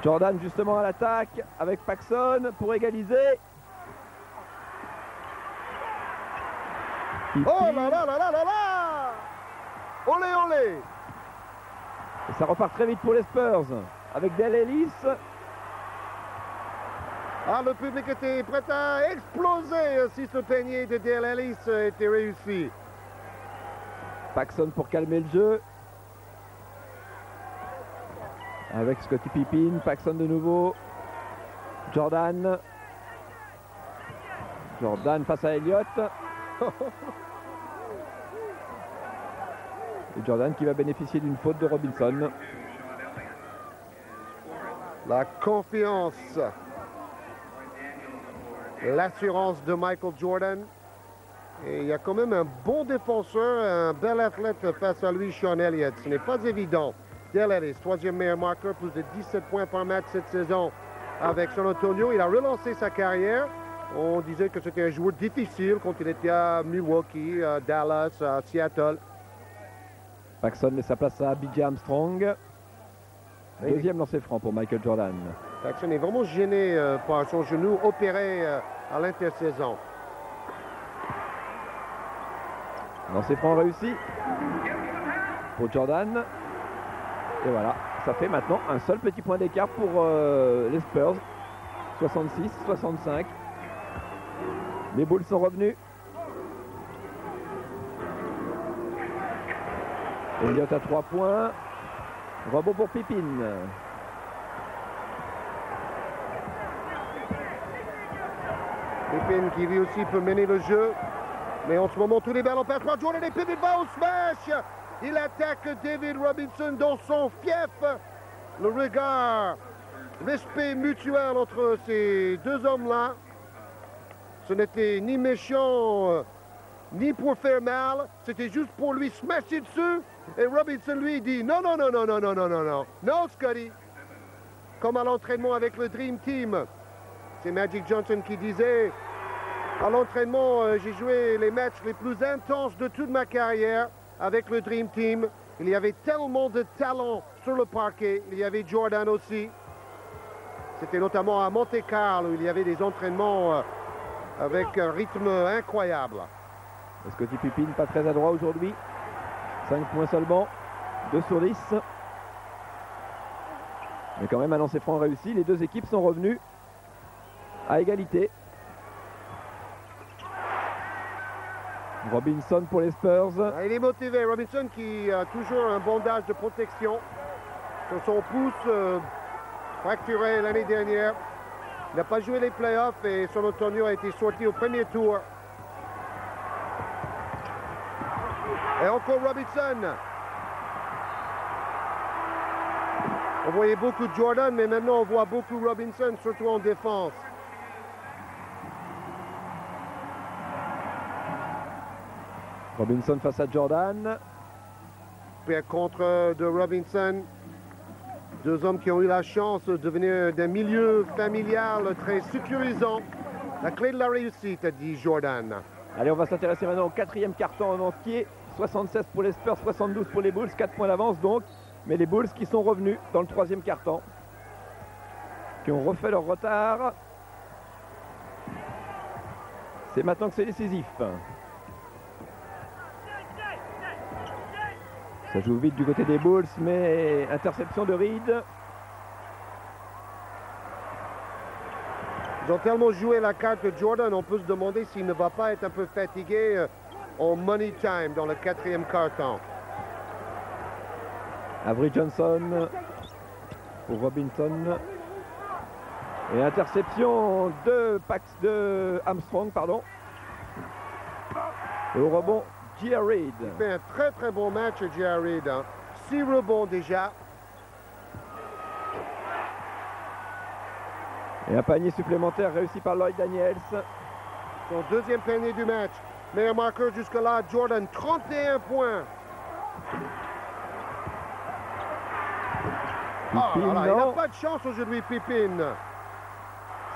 Jordan justement à l'attaque avec Paxson pour égaliser.
Oh là là là là là là! Olé olé!
Et ça repart très vite pour les Spurs avec Dale Ellis.
Ah, le public était prêt à exploser si ce panier de Dale Ellis était réussi.
Paxson pour calmer le jeu. Avec Scottie Pippen, Paxson de nouveau. Jordan. Jordan face à Elliott. Et Jordan qui va bénéficier d'une faute de Robinson.
La confiance, l'assurance de Michael Jordan. Et il y a quand même un bon défenseur, un bel athlète face à lui, Sean Elliott. Ce n'est pas évident. Dale Ellis, troisième meilleur marqueur, plus de 17 points par match cette saison avec San Antonio. Il a relancé sa carrière. On disait que c'était un joueur difficile quand il était à Milwaukee, à Dallas, à Seattle.
Paxson laisse sa place à BJ Armstrong. Deuxième lancer franc pour Michael Jordan.
Paxson est vraiment gêné par son genou opéré à l'intersaison.
Lancer franc réussi pour Jordan. Et voilà, ça fait maintenant un seul petit point d'écart pour les Spurs. 66-65. Les Bulls sont revenus. Elliott à 3 points. Rebond pour Pippen.
Pippen qui lui aussi peut mener le jeu. Mais en ce moment, tous les ballons passent par Jordan et Pippen va au smash. Il attaque David Robinson dans son fief. Le regard, respect mutuel entre ces deux hommes-là. Ce n'était ni méchant, ni pour faire mal. C'était juste pour lui smasher dessus. Et Robinson lui dit non, non, non, non, non, non, non, non, non. Non, Scotty. Comme à l'entraînement avec le Dream Team. C'est Magic Johnson qui disait, à l'entraînement, j'ai joué les matchs les plus intenses de toute ma carrière avec le Dream Team. Il y avait tellement de talent sur le parquet. Il y avait Jordan aussi. C'était notamment à Monte Carlo où il y avait des entraînements avec un rythme incroyable.
Scottie Pippen pas très adroit aujourd'hui. 5 points seulement. 2 sur 10. Mais quand même un lancer franc réussi. Les deux équipes sont revenues à égalité. Robinson pour les Spurs.
Il est motivé. Robinson qui a toujours un bandage de protection sur son pouce fracturé l'année dernière. Il n'a pas joué les playoffs et San Antonio a été sorti au premier tour. Et encore Robinson. On voyait beaucoup de Jordan, mais maintenant on voit beaucoup Robinson, surtout en défense.
Robinson face à Jordan.
Pierre contre de Robinson. Deux hommes qui ont eu la chance de venir d'un milieu familial très sécurisant. La clé de la réussite, a dit Jordan.
Allez, on va s'intéresser maintenant au quatrième carton en entier. 76 pour les Spurs, 72 pour les Bulls. 4 points d'avance donc. Mais les Bulls qui sont revenus dans le troisième carton. Qui ont refait leur retard. C'est maintenant que c'est décisif. Ça joue vite du côté des Bulls, mais interception de Reed.
Ils ont tellement joué la carte de Jordan, on peut se demander s'il ne va pas être un peu fatigué en money time dans le quatrième carton.
Avery Johnson pour Robinson. Et interception de Armstrong, pardon. Et au rebond, J.R. Reed.
Il fait un très très bon match, J.R. Reed. 6 rebonds déjà.
Et un panier supplémentaire réussi par Lloyd Daniels.
Son deuxième panier du match. Meilleur marqueur jusque-là, Jordan, 31 points. Il n'a pas de chance aujourd'hui, Pippen.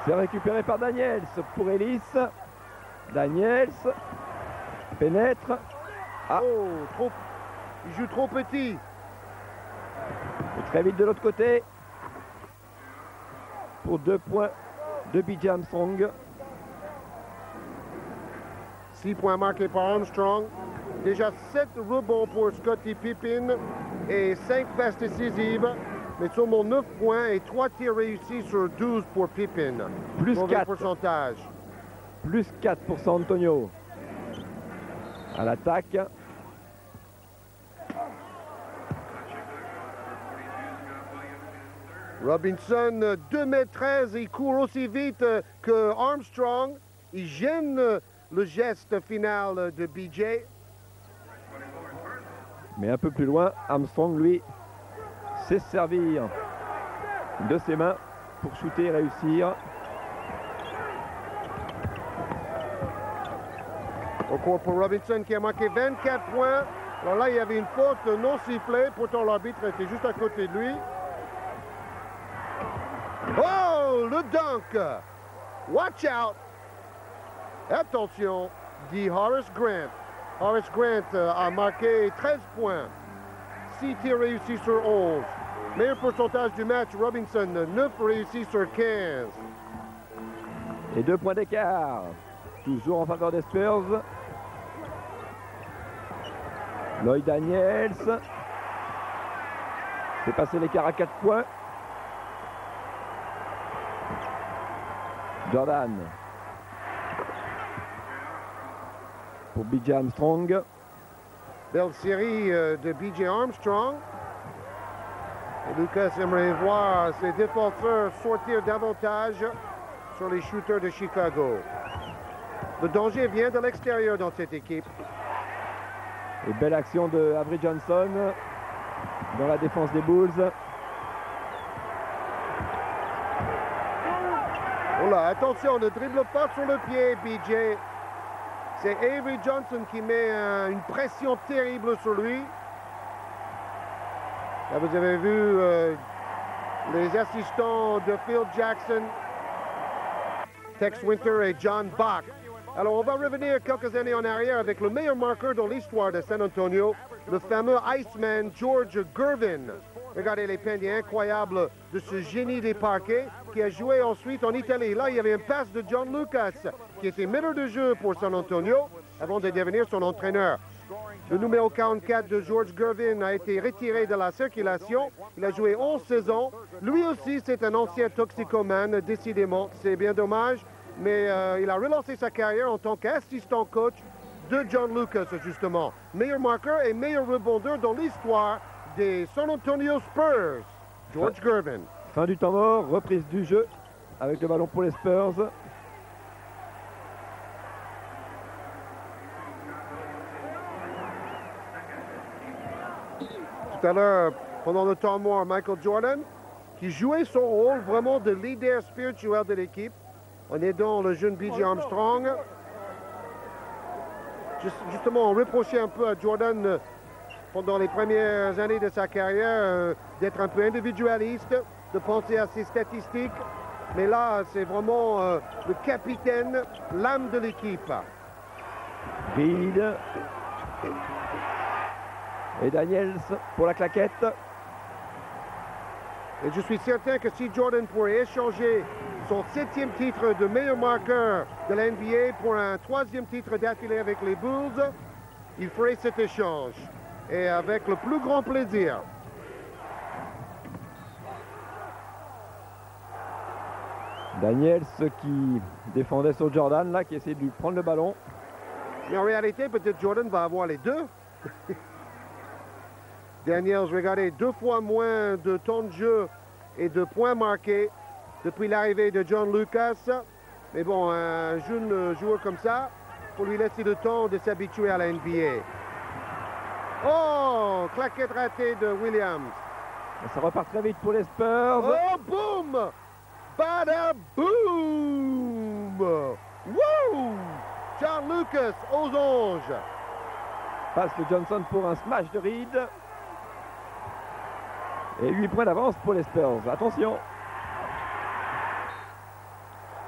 C'est récupéré par Daniels pour Ellis. Daniels pénètre.
Ah. Oh, il joue trop petit.
Et très vite de l'autre côté. Pour 2 points de B.J. Armstrong.
6 points marqués par Armstrong. Déjà 7 rebonds pour Scottie Pippen et 5 passes décisives. Mais seulement 9 points et 3 tirs réussis sur 12 pour Pippen.
Plus 4.
Pourcentage.
Plus 4 pour San Antonio. À l'attaque.
Robinson, 2,13 m, il court aussi vite que Armstrong. Il gêne le geste final de BJ.
Mais un peu plus loin, Armstrong, lui, sait se servir de ses mains pour shooter et réussir.
Au cours pour Robinson qui a marqué 24 points. Alors là, il y avait une faute non sifflée. Pourtant, l'arbitre était juste à côté de lui. Oh, le dunk! Watch out! Attention, dit Horace Grant. Horace Grant a marqué 13 points. 6 tirs réussis sur 11. Meilleur pourcentage du match, Robinson, 9 réussis sur 15.
Et 2 points d'écart. Toujours en faveur des Spurs. Lloyd Daniels. C'est passé l'écart à 4 points. Jordan. Pour BJ Armstrong.
Belle série de BJ Armstrong. Et Lucas aimerait voir ses défenseurs sortir davantage sur les shooters de Chicago. Le danger vient de l'extérieur dans cette équipe.
Et belle action de Avery Johnson dans la défense des Bulls.
Oh là, attention, ne dribble pas sur le pied, BJ. C'est Avery Johnson qui met une pression terrible sur lui. Là, vous avez vu les assistants de Phil Jackson, Tex Winter et John Bach. Alors, on va revenir quelques années en arrière avec le meilleur marqueur dans l'histoire de San Antonio, le fameux Iceman George Gervin. Regardez les paniers incroyables de ce génie des parquets qui a joué ensuite en Italie. Là, il y avait un passe de John Lucas qui était meneur de jeu pour San Antonio avant de devenir son entraîneur. Le numéro 44 de George Gervin a été retiré de la circulation. Il a joué 11 saisons. Lui aussi, c'est un ancien toxicomane, décidément. C'est bien dommage, mais il a relancé sa carrière en tant qu'assistant coach de John Lucas, justement. Meilleur marqueur et meilleur rebondeur dans l'histoire des San Antonio Spurs, George Gervin.
Fin du temps mort, reprise du jeu avec le ballon pour les Spurs.
Tout à l'heure, pendant le temps mort, Michael Jordan, qui jouait son rôle vraiment de leader spirituel de l'équipe, en aidant le jeune BJ Armstrong. Justement, on reprochait un peu à Jordan pendant les premières années de sa carrière d'être un peu individualiste, de penser à ses statistiques. Mais là, c'est vraiment le capitaine, l'âme de l'équipe.
Reed. Et Daniels pour la claquette.
Et je suis certain que si Jordan pourrait échanger son 7e titre de meilleur marqueur de la NBA pour un 3e titre d'affilée avec les Bulls, il ferait cet échange. Et avec le plus grand plaisir.
Daniels qui défendait sur Jordan, là, qui essayait de lui prendre le ballon.
Mais en réalité, peut-être Jordan va avoir les deux. Daniels, regardez, 2 fois moins de temps de jeu et de points marqués depuis l'arrivée de John Lucas. Mais bon, un jeune joueur comme ça, il faut lui laisser le temps de s'habituer à la NBA. Oh, claquette ratée de Williams.
Et ça repart très vite pour les Spurs.
Oh, boum! Bada boom! Wouh! John Lucas aux anges.
Passe de Johnson pour un smash de Reed. Et 8 points d'avance pour les Spurs. Attention.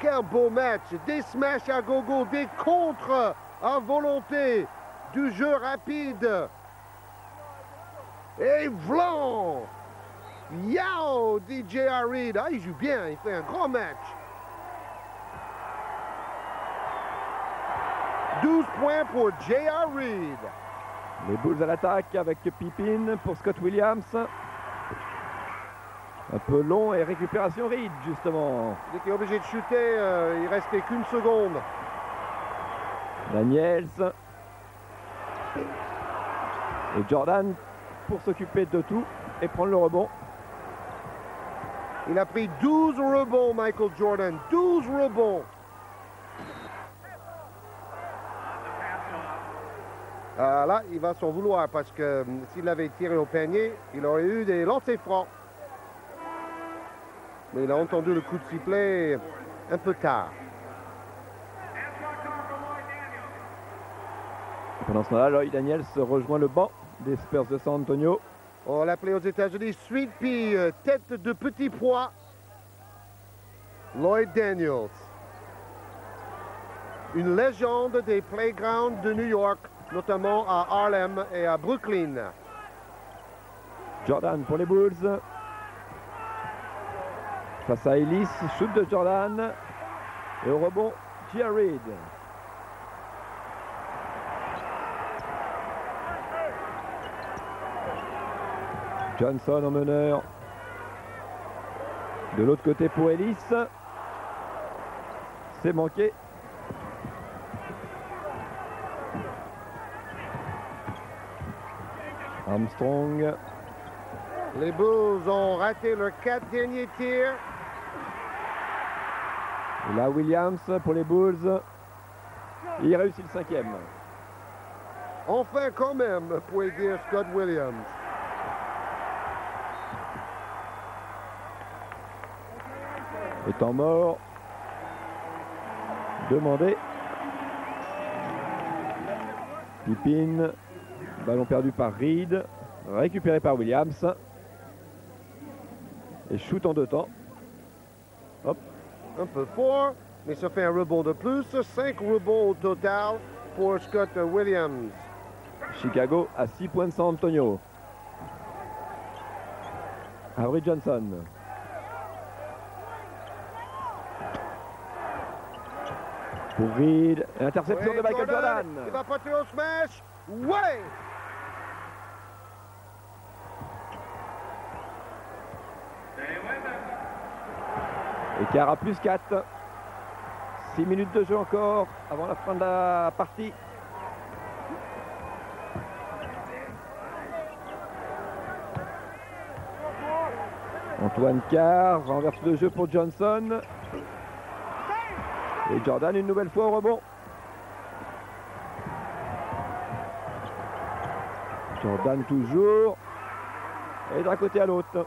Quel beau match. Des smash à gogo, des contres à volonté, du jeu rapide. Et Vlan! Yao, dit J.R. Reed. Ah, il joue bien, il fait un grand match. 12 points pour J.R. Reed.
Les Bulls à l'attaque avec Pippen pour Scott Williams. Un peu long et récupération Reed, justement.
Il était obligé de shooter, il restait qu'une seconde.
Daniels. Et Jordan pour s'occuper de tout et prendre le rebond.
Il a pris 12 rebonds, Michael Jordan. 12 rebonds. Là, il va s'en vouloir parce que s'il avait tiré au panier, il aurait eu des lancers francs. Mais il a entendu le coup de sifflet un peu tard.
Pendant ce temps-là, Lloyd Daniels rejoint le banc des Spurs de San Antonio.
On l'appelait aux États-Unis Sweet Pea, tête de petit pois. Lloyd Daniels. Une légende des playgrounds de New York, notamment à Harlem et à Brooklyn.
Jordan pour les Bulls. Face à Ellis, shoot de Jordan. Et au rebond, J.R. Reid. Johnson en meneur. De l'autre côté pour Ellis. C'est manqué. Armstrong.
Les Bulls ont raté leurs 4 derniers tirs.
Et là, Williams pour les Bulls. Il réussit le 5e.
Enfin quand même, pour dire Scott Williams.
Et temps mort. Demandé. Pippin. Ballon perdu par Reid. Récupéré par Williams. Et shoot en 2 temps. Hop.
Un peu fort, mais ça fait un rebond de plus. 5 rebonds au total pour Scott Williams.
Chicago à 6 points de San Antonio. Avery Johnson. Pour Reid. Interception de Michael Jordan.
Il va porter au smash. Ouais!
Écart à plus 4. 6 minutes de jeu encore avant la fin de la partie. Antoine Carr renverse le jeu pour Johnson. Et Jordan une nouvelle fois au rebond. Jordan toujours. Et d'un côté à l'autre.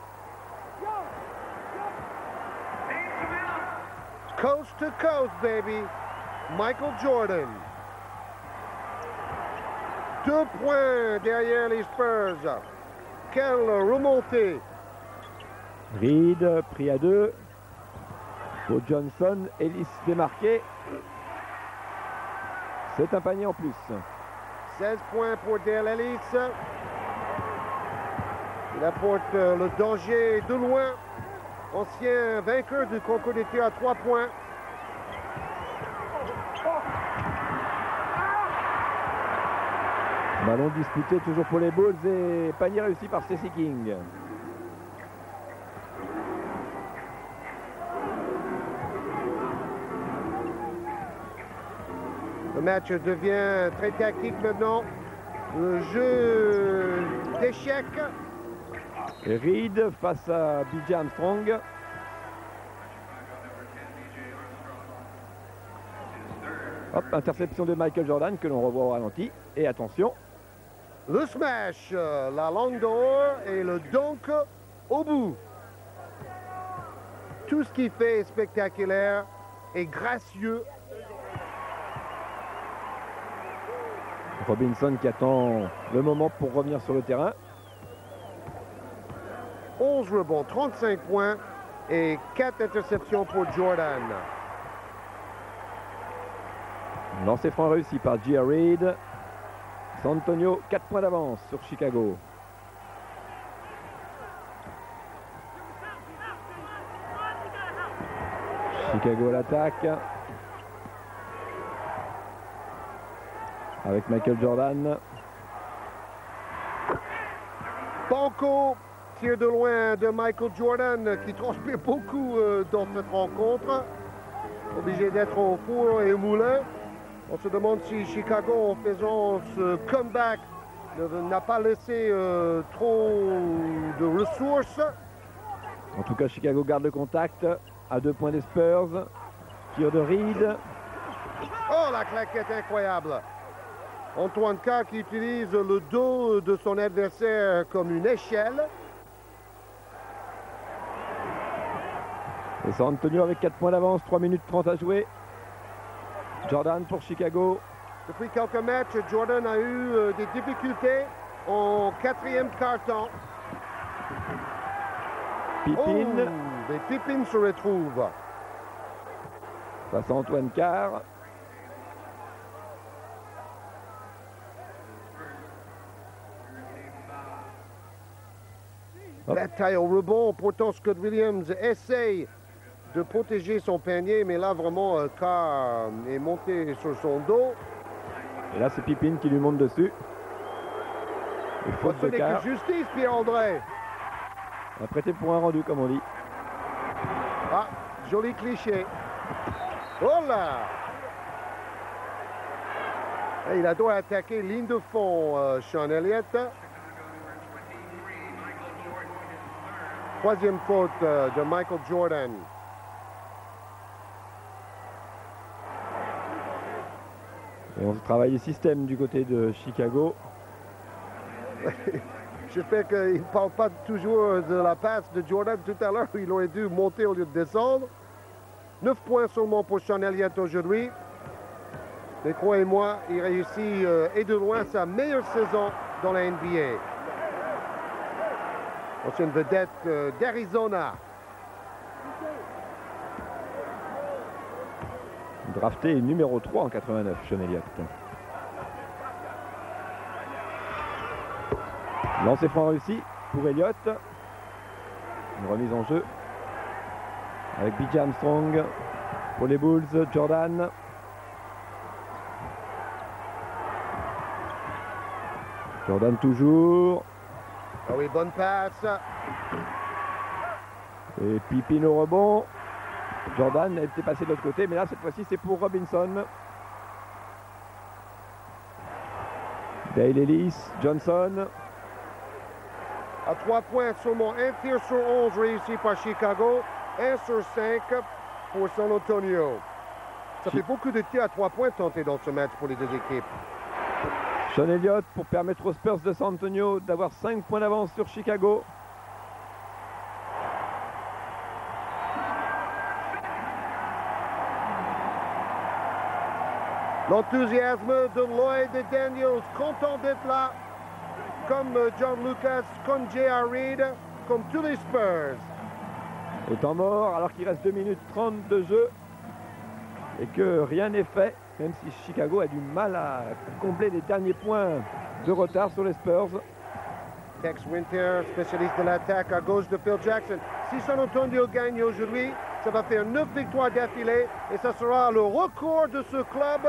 Coast to coast, baby. Michael Jordan. 2 points derrière les Spurs. Quelle remontée.
Reid pris à 2. Pour Johnson, Ellis démarqué. C'est un panier en plus.
16 points pour Dale Ellis. Il apporte le danger de loin. Ancien vainqueur du concours des tirs à 3 points.
Ballon disputé toujours pour les Bulls et panier réussi par Stacey King.
Le match devient très tactique maintenant. Le jeu d'échecs.
Et Reid face à B.J. Armstrong. Hop, interception de Michael Jordan que l'on revoit au ralenti. Et attention.
Le smash, la langue dehors et le dunk au bout. Tout ce qu'il fait est spectaculaire et gracieux.
Robinson qui attend le moment pour revenir sur le terrain.
11 rebonds, 35 points et 4 interceptions pour Jordan.
Lancer franc réussi par J.R. Reid. San Antonio, 4 points d'avance sur Chicago. Chicago à l'attaque. Avec Michael Jordan.
Banco, tir de loin de Michael Jordan qui transpire beaucoup dans cette rencontre. Obligé d'être au four et au moulin. On se demande si Chicago, en faisant ce comeback, n'a pas laissé trop de ressources.
En tout cas, Chicago garde le contact à 2 points des Spurs. Tir de Reed.
Oh, la claquette incroyable. Antoine Carr qui utilise le dos de son adversaire comme une échelle.
Et San Antonio avec 4 points d'avance, 3 minutes 30 à jouer. Jordan pour Chicago.
Depuis quelques matchs, Jordan a eu des difficultés en 4e quart-temps.
Pippin.
Oh, et Pippin se retrouve.
Face à Antoine Carr.
Bataille au rebond. Pourtant, Scott Williams essaye de protéger son panier, mais là, vraiment, Carr est monté sur son dos.
Et là, c'est Pippin qui lui monte dessus. Et faute
Ce
de
n'est
Carr.
que justice, Pierre-André.
Un prêté pour un rendu, comme on dit.
Ah, joli cliché. Oh là! Et il doit attaquer ligne de fond, Sean Elliott. Troisième faute de Michael Jordan.
Et on travaille le système du côté de Chicago.
J'espère qu'il ne parle pas toujours de la passe de Jordan tout à l'heure. Il aurait dû monter au lieu de descendre. 9 points seulement pour Sean Elliott aujourd'hui. Mais croyez-moi, il réussit et de loin sa meilleure saison dans la NBA. Ancienne vedette d'Arizona.
Drafté numéro 3 en 89, Sean Elliott. Lancé franc réussi pour Elliott. Une remise en jeu avec B.J. Armstrong pour les Bulls. Jordan. Jordan toujours.
Ah oui, bonne passe.
Et Pippin au rebond. Jordan a été passé de l'autre côté, mais là cette fois-ci c'est pour Robinson. Dale Ellis, Johnson.
À 3 points seulement, un tir sur 11 réussi par Chicago, 1 sur 5 pour San Antonio. Ça fait beaucoup de tirs à 3 points tentés dans ce match pour les deux équipes.
Sean Elliott pour permettre aux Spurs de San Antonio d'avoir 5 points d'avance sur Chicago.
L'enthousiasme de Lloyd Daniels, content d'être là, comme John Lucas, comme J.R. Reed, comme tous les Spurs.
Au temps mort, alors qu'il reste 2 minutes 30 de jeu et que rien n'est fait, même si Chicago a du mal à combler les derniers points de retard sur les Spurs.
Tex Winter, spécialiste de l'attaque à gauche de Phil Jackson. Si San Antonio gagne aujourd'hui, ça va faire 9 victoires d'affilée et ça sera le record de ce club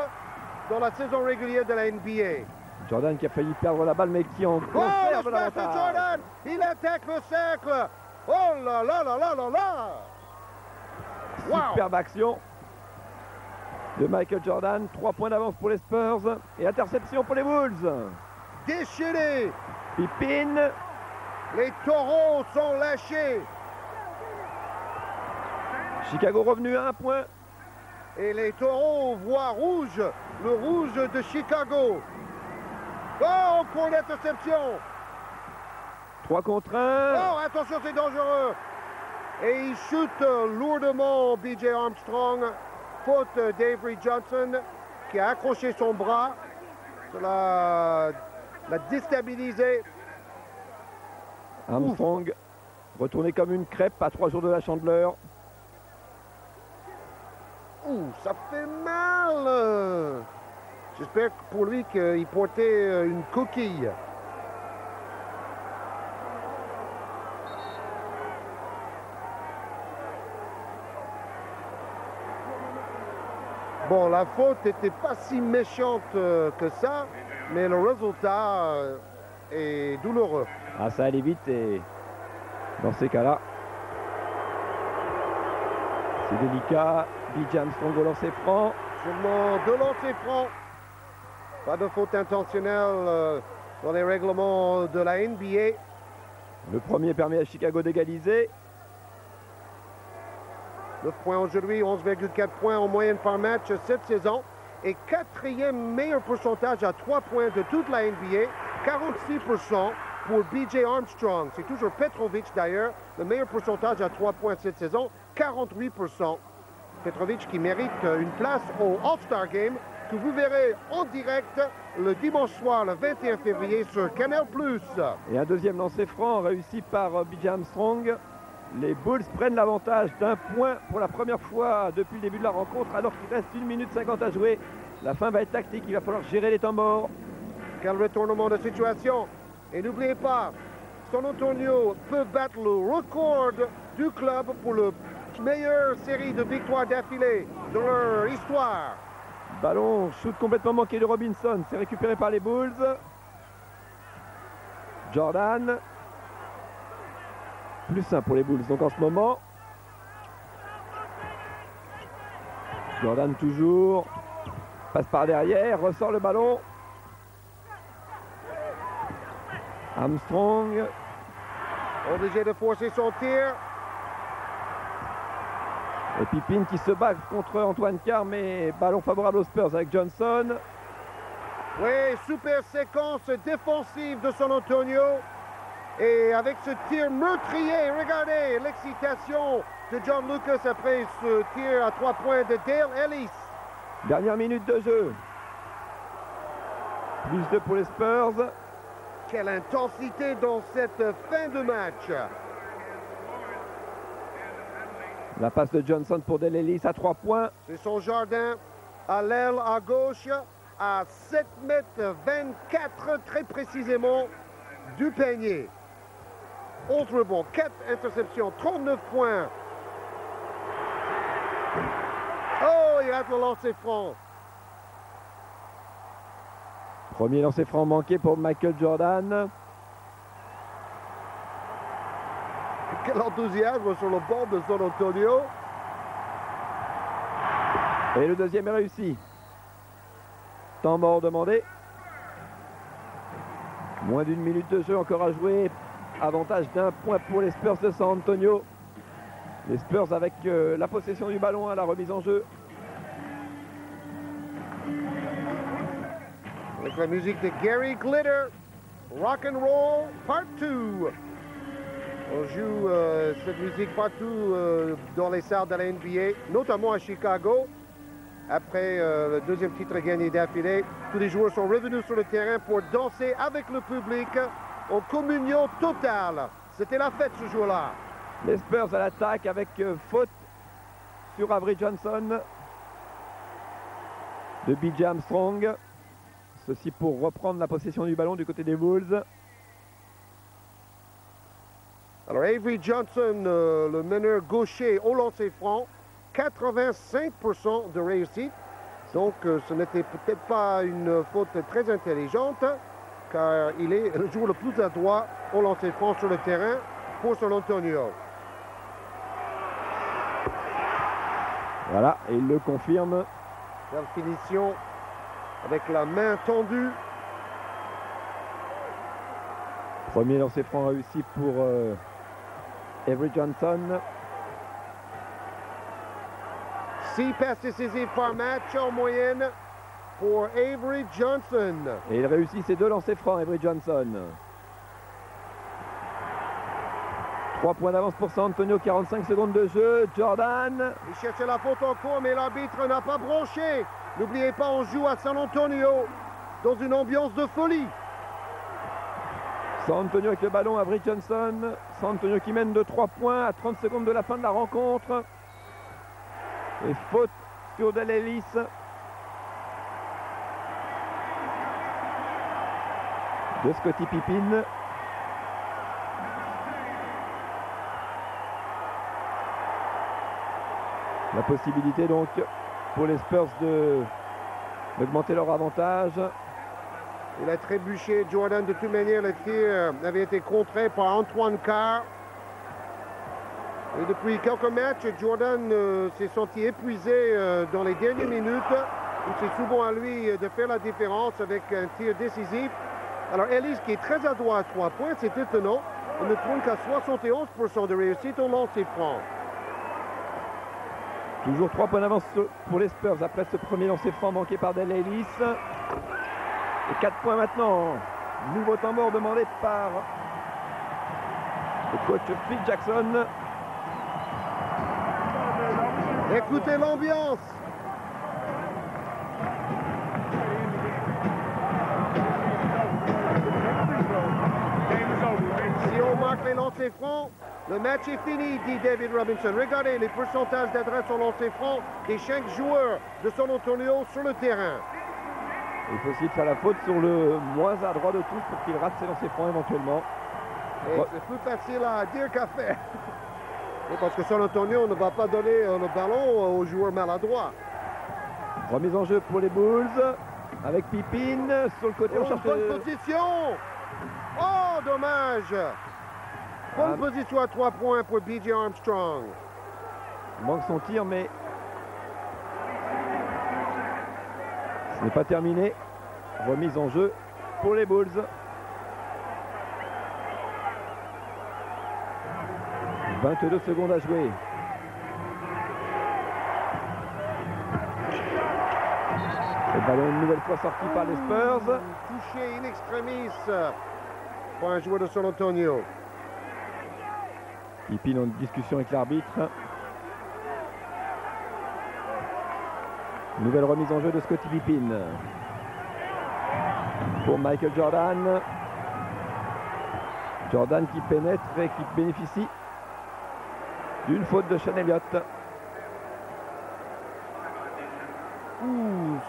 dans la saison régulière de la NBA.
Jordan qui a failli perdre la balle mais qui en conserve
le passe de Jordan! Il attaque le cercle! Oh là là là là là là! Wow!
Superbe action de Michael Jordan. 3 points d'avance pour les Spurs et interception pour les Bulls.
Déchaîné!
Pippin.
Les taureaux sont lâchés.
Chicago revenu à 1 point.
Et les taureaux voient rouge, le rouge de Chicago. Oh, encore une interception.
3 contre 1.
Oh, attention, c'est dangereux. Et il chute lourdement B.J. Armstrong. Faute d'Avery Johnson qui a accroché son bras. Cela l'a déstabilisé.
Armstrong retourné comme une crêpe à 3 jours de la Chandeleur.
Ouh, ça fait mal. J'espère pour lui qu'il portait une coquille. Bon, la faute n'était pas si méchante que ça, mais le résultat est douloureux.
Ah, ça allait vite et dans ces cas-là, c'est délicat. B.J. Armstrong au lancer franc.
Seulement 2 lancers francs. Pas de faute intentionnelle dans les règlements de la NBA.
Le premier permet à Chicago d'égaliser.
9 points aujourd'hui, 11,4 points en moyenne par match cette saison. Et quatrième meilleur pourcentage à 3 points de toute la NBA, 46% pour BJ Armstrong. C'est toujours Petrovic d'ailleurs, le meilleur pourcentage à 3 points cette saison, 48%. Petrovic qui mérite une place au All-Star Game que vous verrez en direct le dimanche soir, le 21 février sur Canal+.
Et un deuxième lancer franc réussi par BJ Armstrong. Les Bulls prennent l'avantage d'un point pour la première fois depuis le début de la rencontre, alors qu'il reste 1 minute 50 à jouer. La fin va être tactique, il va falloir gérer les temps morts.
Quel retournement de situation. Et n'oubliez pas, San Antonio peut battre le record du club pour la meilleure série de victoires d'affilée de leur histoire.
Ballon, shoot complètement manqué de Robinson, c'est récupéré par les Bulls. Jordan. Plus 1 pour les Bulls donc en ce moment. Jordan toujours. Passe par derrière, ressort le ballon. Armstrong.
Obligé de forcer son tir.
Et Pippen qui se bat contre Antoine Carr, mais ballon favorable aux Spurs avec Johnson.
Oui, super séquence défensive de San Antonio. Et avec ce tir meurtrier, regardez l'excitation de John Lucas après ce tir à 3 points de Dale Ellis.
Dernière minute de jeu. Plus 2 pour les Spurs.
Quelle intensité dans cette fin de match.
La passe de Johnson pour Dale Ellis à 3 points.
C'est son jardin à l'aile à gauche à 7 mètres 24 très précisément du panier. 11 rebonds, 4 interceptions, 39 points. Oh, il rate le lancer franc.
Premier lancer franc manqué pour Michael Jordan.
Quel enthousiasme sur le bord de San Antonio.
Et le deuxième est réussi. Temps mort demandé. Moins d'1 minute de jeu encore à jouer. Avantage d'1 point pour les Spurs de San Antonio. Les Spurs avec la possession du ballon à la remise en jeu.
Avec la musique de Gary Glitter, Rock and Roll Part 2. On joue cette musique partout dans les salles de la NBA, notamment à Chicago. Après le deuxième titre gagné d'affilée, tous les joueurs sont revenus sur le terrain pour danser avec le public en communion totale. C'était la fête ce jour-là.
Les Spurs à l'attaque avec faute sur Avery Johnson de BJ Armstrong. Ceci pour reprendre la possession du ballon du côté des Bulls.
Alors Avery Johnson, le meneur gaucher au lancer franc, 85% de réussite. Donc ce n'était peut-être pas une faute très intelligente, car il est le joueur le plus adroit au lancer franc sur le terrain pour San Antonio.
Voilà, et il le confirme.
Belle finition avec la main tendue.
Premier lancer franc réussi pour Avery Johnson.
6 passes décisives par match en moyenne pour Avery Johnson.
Et il réussit ses 2 lancers francs, Avery Johnson. 3 points d'avance pour San Antonio, 45 secondes de jeu. Jordan.
Il cherchait la faute en cours, mais l'arbitre n'a pas branché. N'oubliez pas, on joue à San Antonio dans une ambiance de folie.
San Antonio avec le ballon, Avery Johnson. San Antonio qui mène de 3 points à 30 secondes de la fin de la rencontre. Et faute sur Dale Ellis. De Scottie Pippen. La possibilité donc pour les Spurs d'augmenter leur avantage.
Il a trébuché Jordan. De toute manière, le tir avait été contré par Antoine Carr. Et depuis quelques matchs, Jordan s'est senti épuisé dans les dernières minutes. C'est souvent à lui de faire la différence avec un tir décisif. Alors Ellis, qui est très adroit à 3 points, c'est étonnant. Il ne tourne qu'à 71% de réussite au lancer franc.
Toujours 3 points d'avance pour les Spurs après ce premier lancer franc manqué par Dale Ellis. Et 4 points maintenant. Nouveau temps mort demandé par le coach Phil Jackson.
Écoutez l'ambiance. Si on marque les lancers francs, le match est fini, dit David Robinson. Regardez les pourcentages d'adresse au lancer franc des 5 joueurs de San Antonio sur le terrain.
Il faut essayer de faire la faute sur le moins adroit de tous pour qu'il rate ses lancers francs éventuellement.
Et c'est plus facile à dire qu'à faire. Parce que San Antonio ne va pas donner le ballon aux joueurs maladroits.
Remise en jeu pour les Bulls avec Pippin sur le côté.
Oh,
On cherche
bonne position. Oh, dommage. Bonne position à 3 points pour B.J. Armstrong.
Il manque son tir, mais ce n'est pas terminé. Remise en jeu pour les Bulls. « 22 secondes à jouer. » Le ballon une nouvelle fois sorti par les Spurs.
Touché in extremis pour un joueur de San Antonio.
Pippin en discussion avec l'arbitre. Nouvelle remise en jeu de Scottie Pippin. Pour Michael Jordan. Jordan qui pénètre et qui bénéficie d'une faute de Sean Elliott.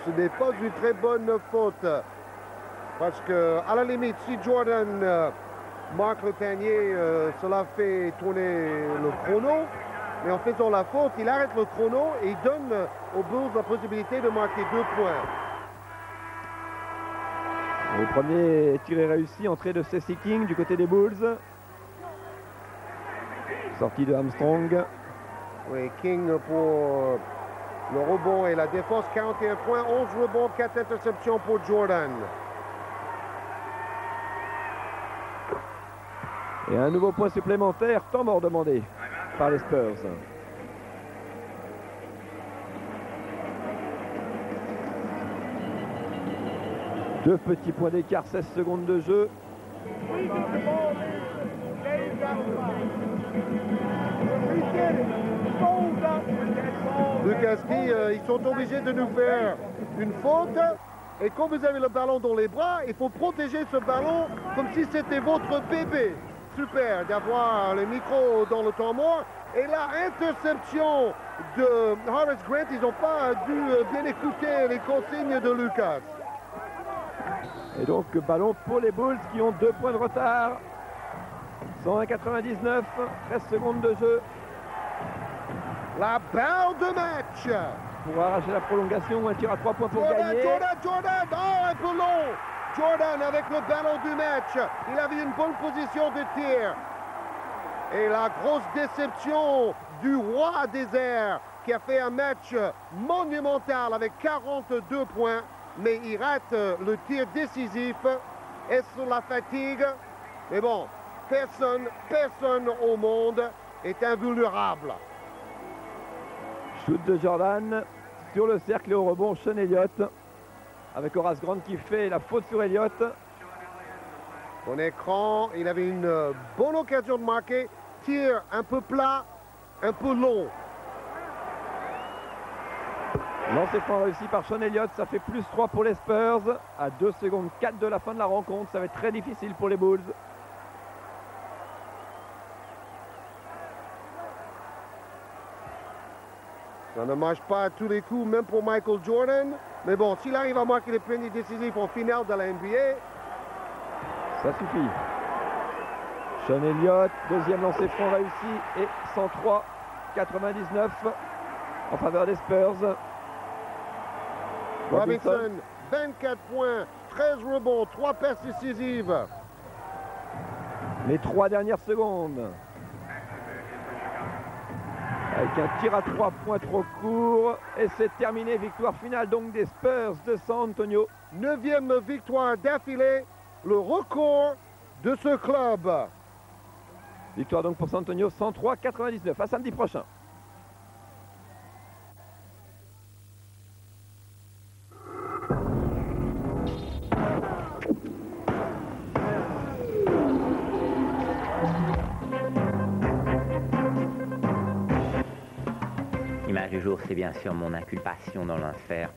Ce n'est pas une très bonne faute. Parce que, à la limite, si Jordan marque le panier, cela fait tourner le chrono. Mais en faisant la faute, il arrête le chrono et il donne aux Bulls la possibilité de marquer 2 points.
Le premier tir est réussi, entrée de Stacey King du côté des Bulls. Sortie de Armstrong.
Oui, King pour le rebond et la défense, 41 points, 11 rebonds, 4 interceptions pour Jordan.
Et un nouveau point supplémentaire, temps mort demandé par les Spurs. Deux petits points d'écart, 16 secondes de jeu.
Lucas dit, ils sont obligés de nous faire une faute. Et quand vous avez le ballon dans les bras, il faut protéger ce ballon comme si c'était votre bébé. Super d'avoir le micro dans le temps mort. Et la interception de Horace Grant, ils n'ont pas dû bien écouter les consignes de Lucas.
Et donc ballon pour les Bulls qui ont 2 points de retard. 101-99, 13 secondes de jeu.
La balle de match.
Pour arracher la prolongation, un tir à 3 points pour gagner.
Jordan, oh un peu long. Jordan avec le ballon du match. Il avait une bonne position de tir. Et la grosse déception du roi des airs qui a fait un match monumental avec 42 points. Mais il rate le tir décisif. Est-ce la fatigue? Mais bon, personne au monde est invulnérable.
Shoot de Jordan sur le cercle et au rebond Sean Elliott. Avec Horace Grant qui fait la faute sur Elliott.
Bon écran, il avait une bonne occasion de marquer. Tir un peu plat, un peu long.
Lancé franc réussi par Sean Elliott, ça fait plus 3 pour les Spurs. À 2 secondes 4 de la fin de la rencontre, ça va être très difficile pour les Bulls.
Ça ne marche pas à tous les coups, même pour Michael Jordan. Mais bon, s'il arrive à marquer les paniers décisifs en finale de la NBA,
ça suffit. Sean Elliott, deuxième lancer franc réussi et 103-99 en faveur des Spurs.
Robinson, 24 points, 13 rebonds, 3 passes décisives.
Les 3 dernières secondes. Avec un tir à 3 points trop court. Et c'est terminé. Victoire finale donc des Spurs de San Antonio.
9e victoire d'affilée. Le record de ce club.
Victoire donc pour San Antonio, 103-99. À samedi prochain.
l'image du jour, c'est bien sûr mon inculpation dans l'enfer.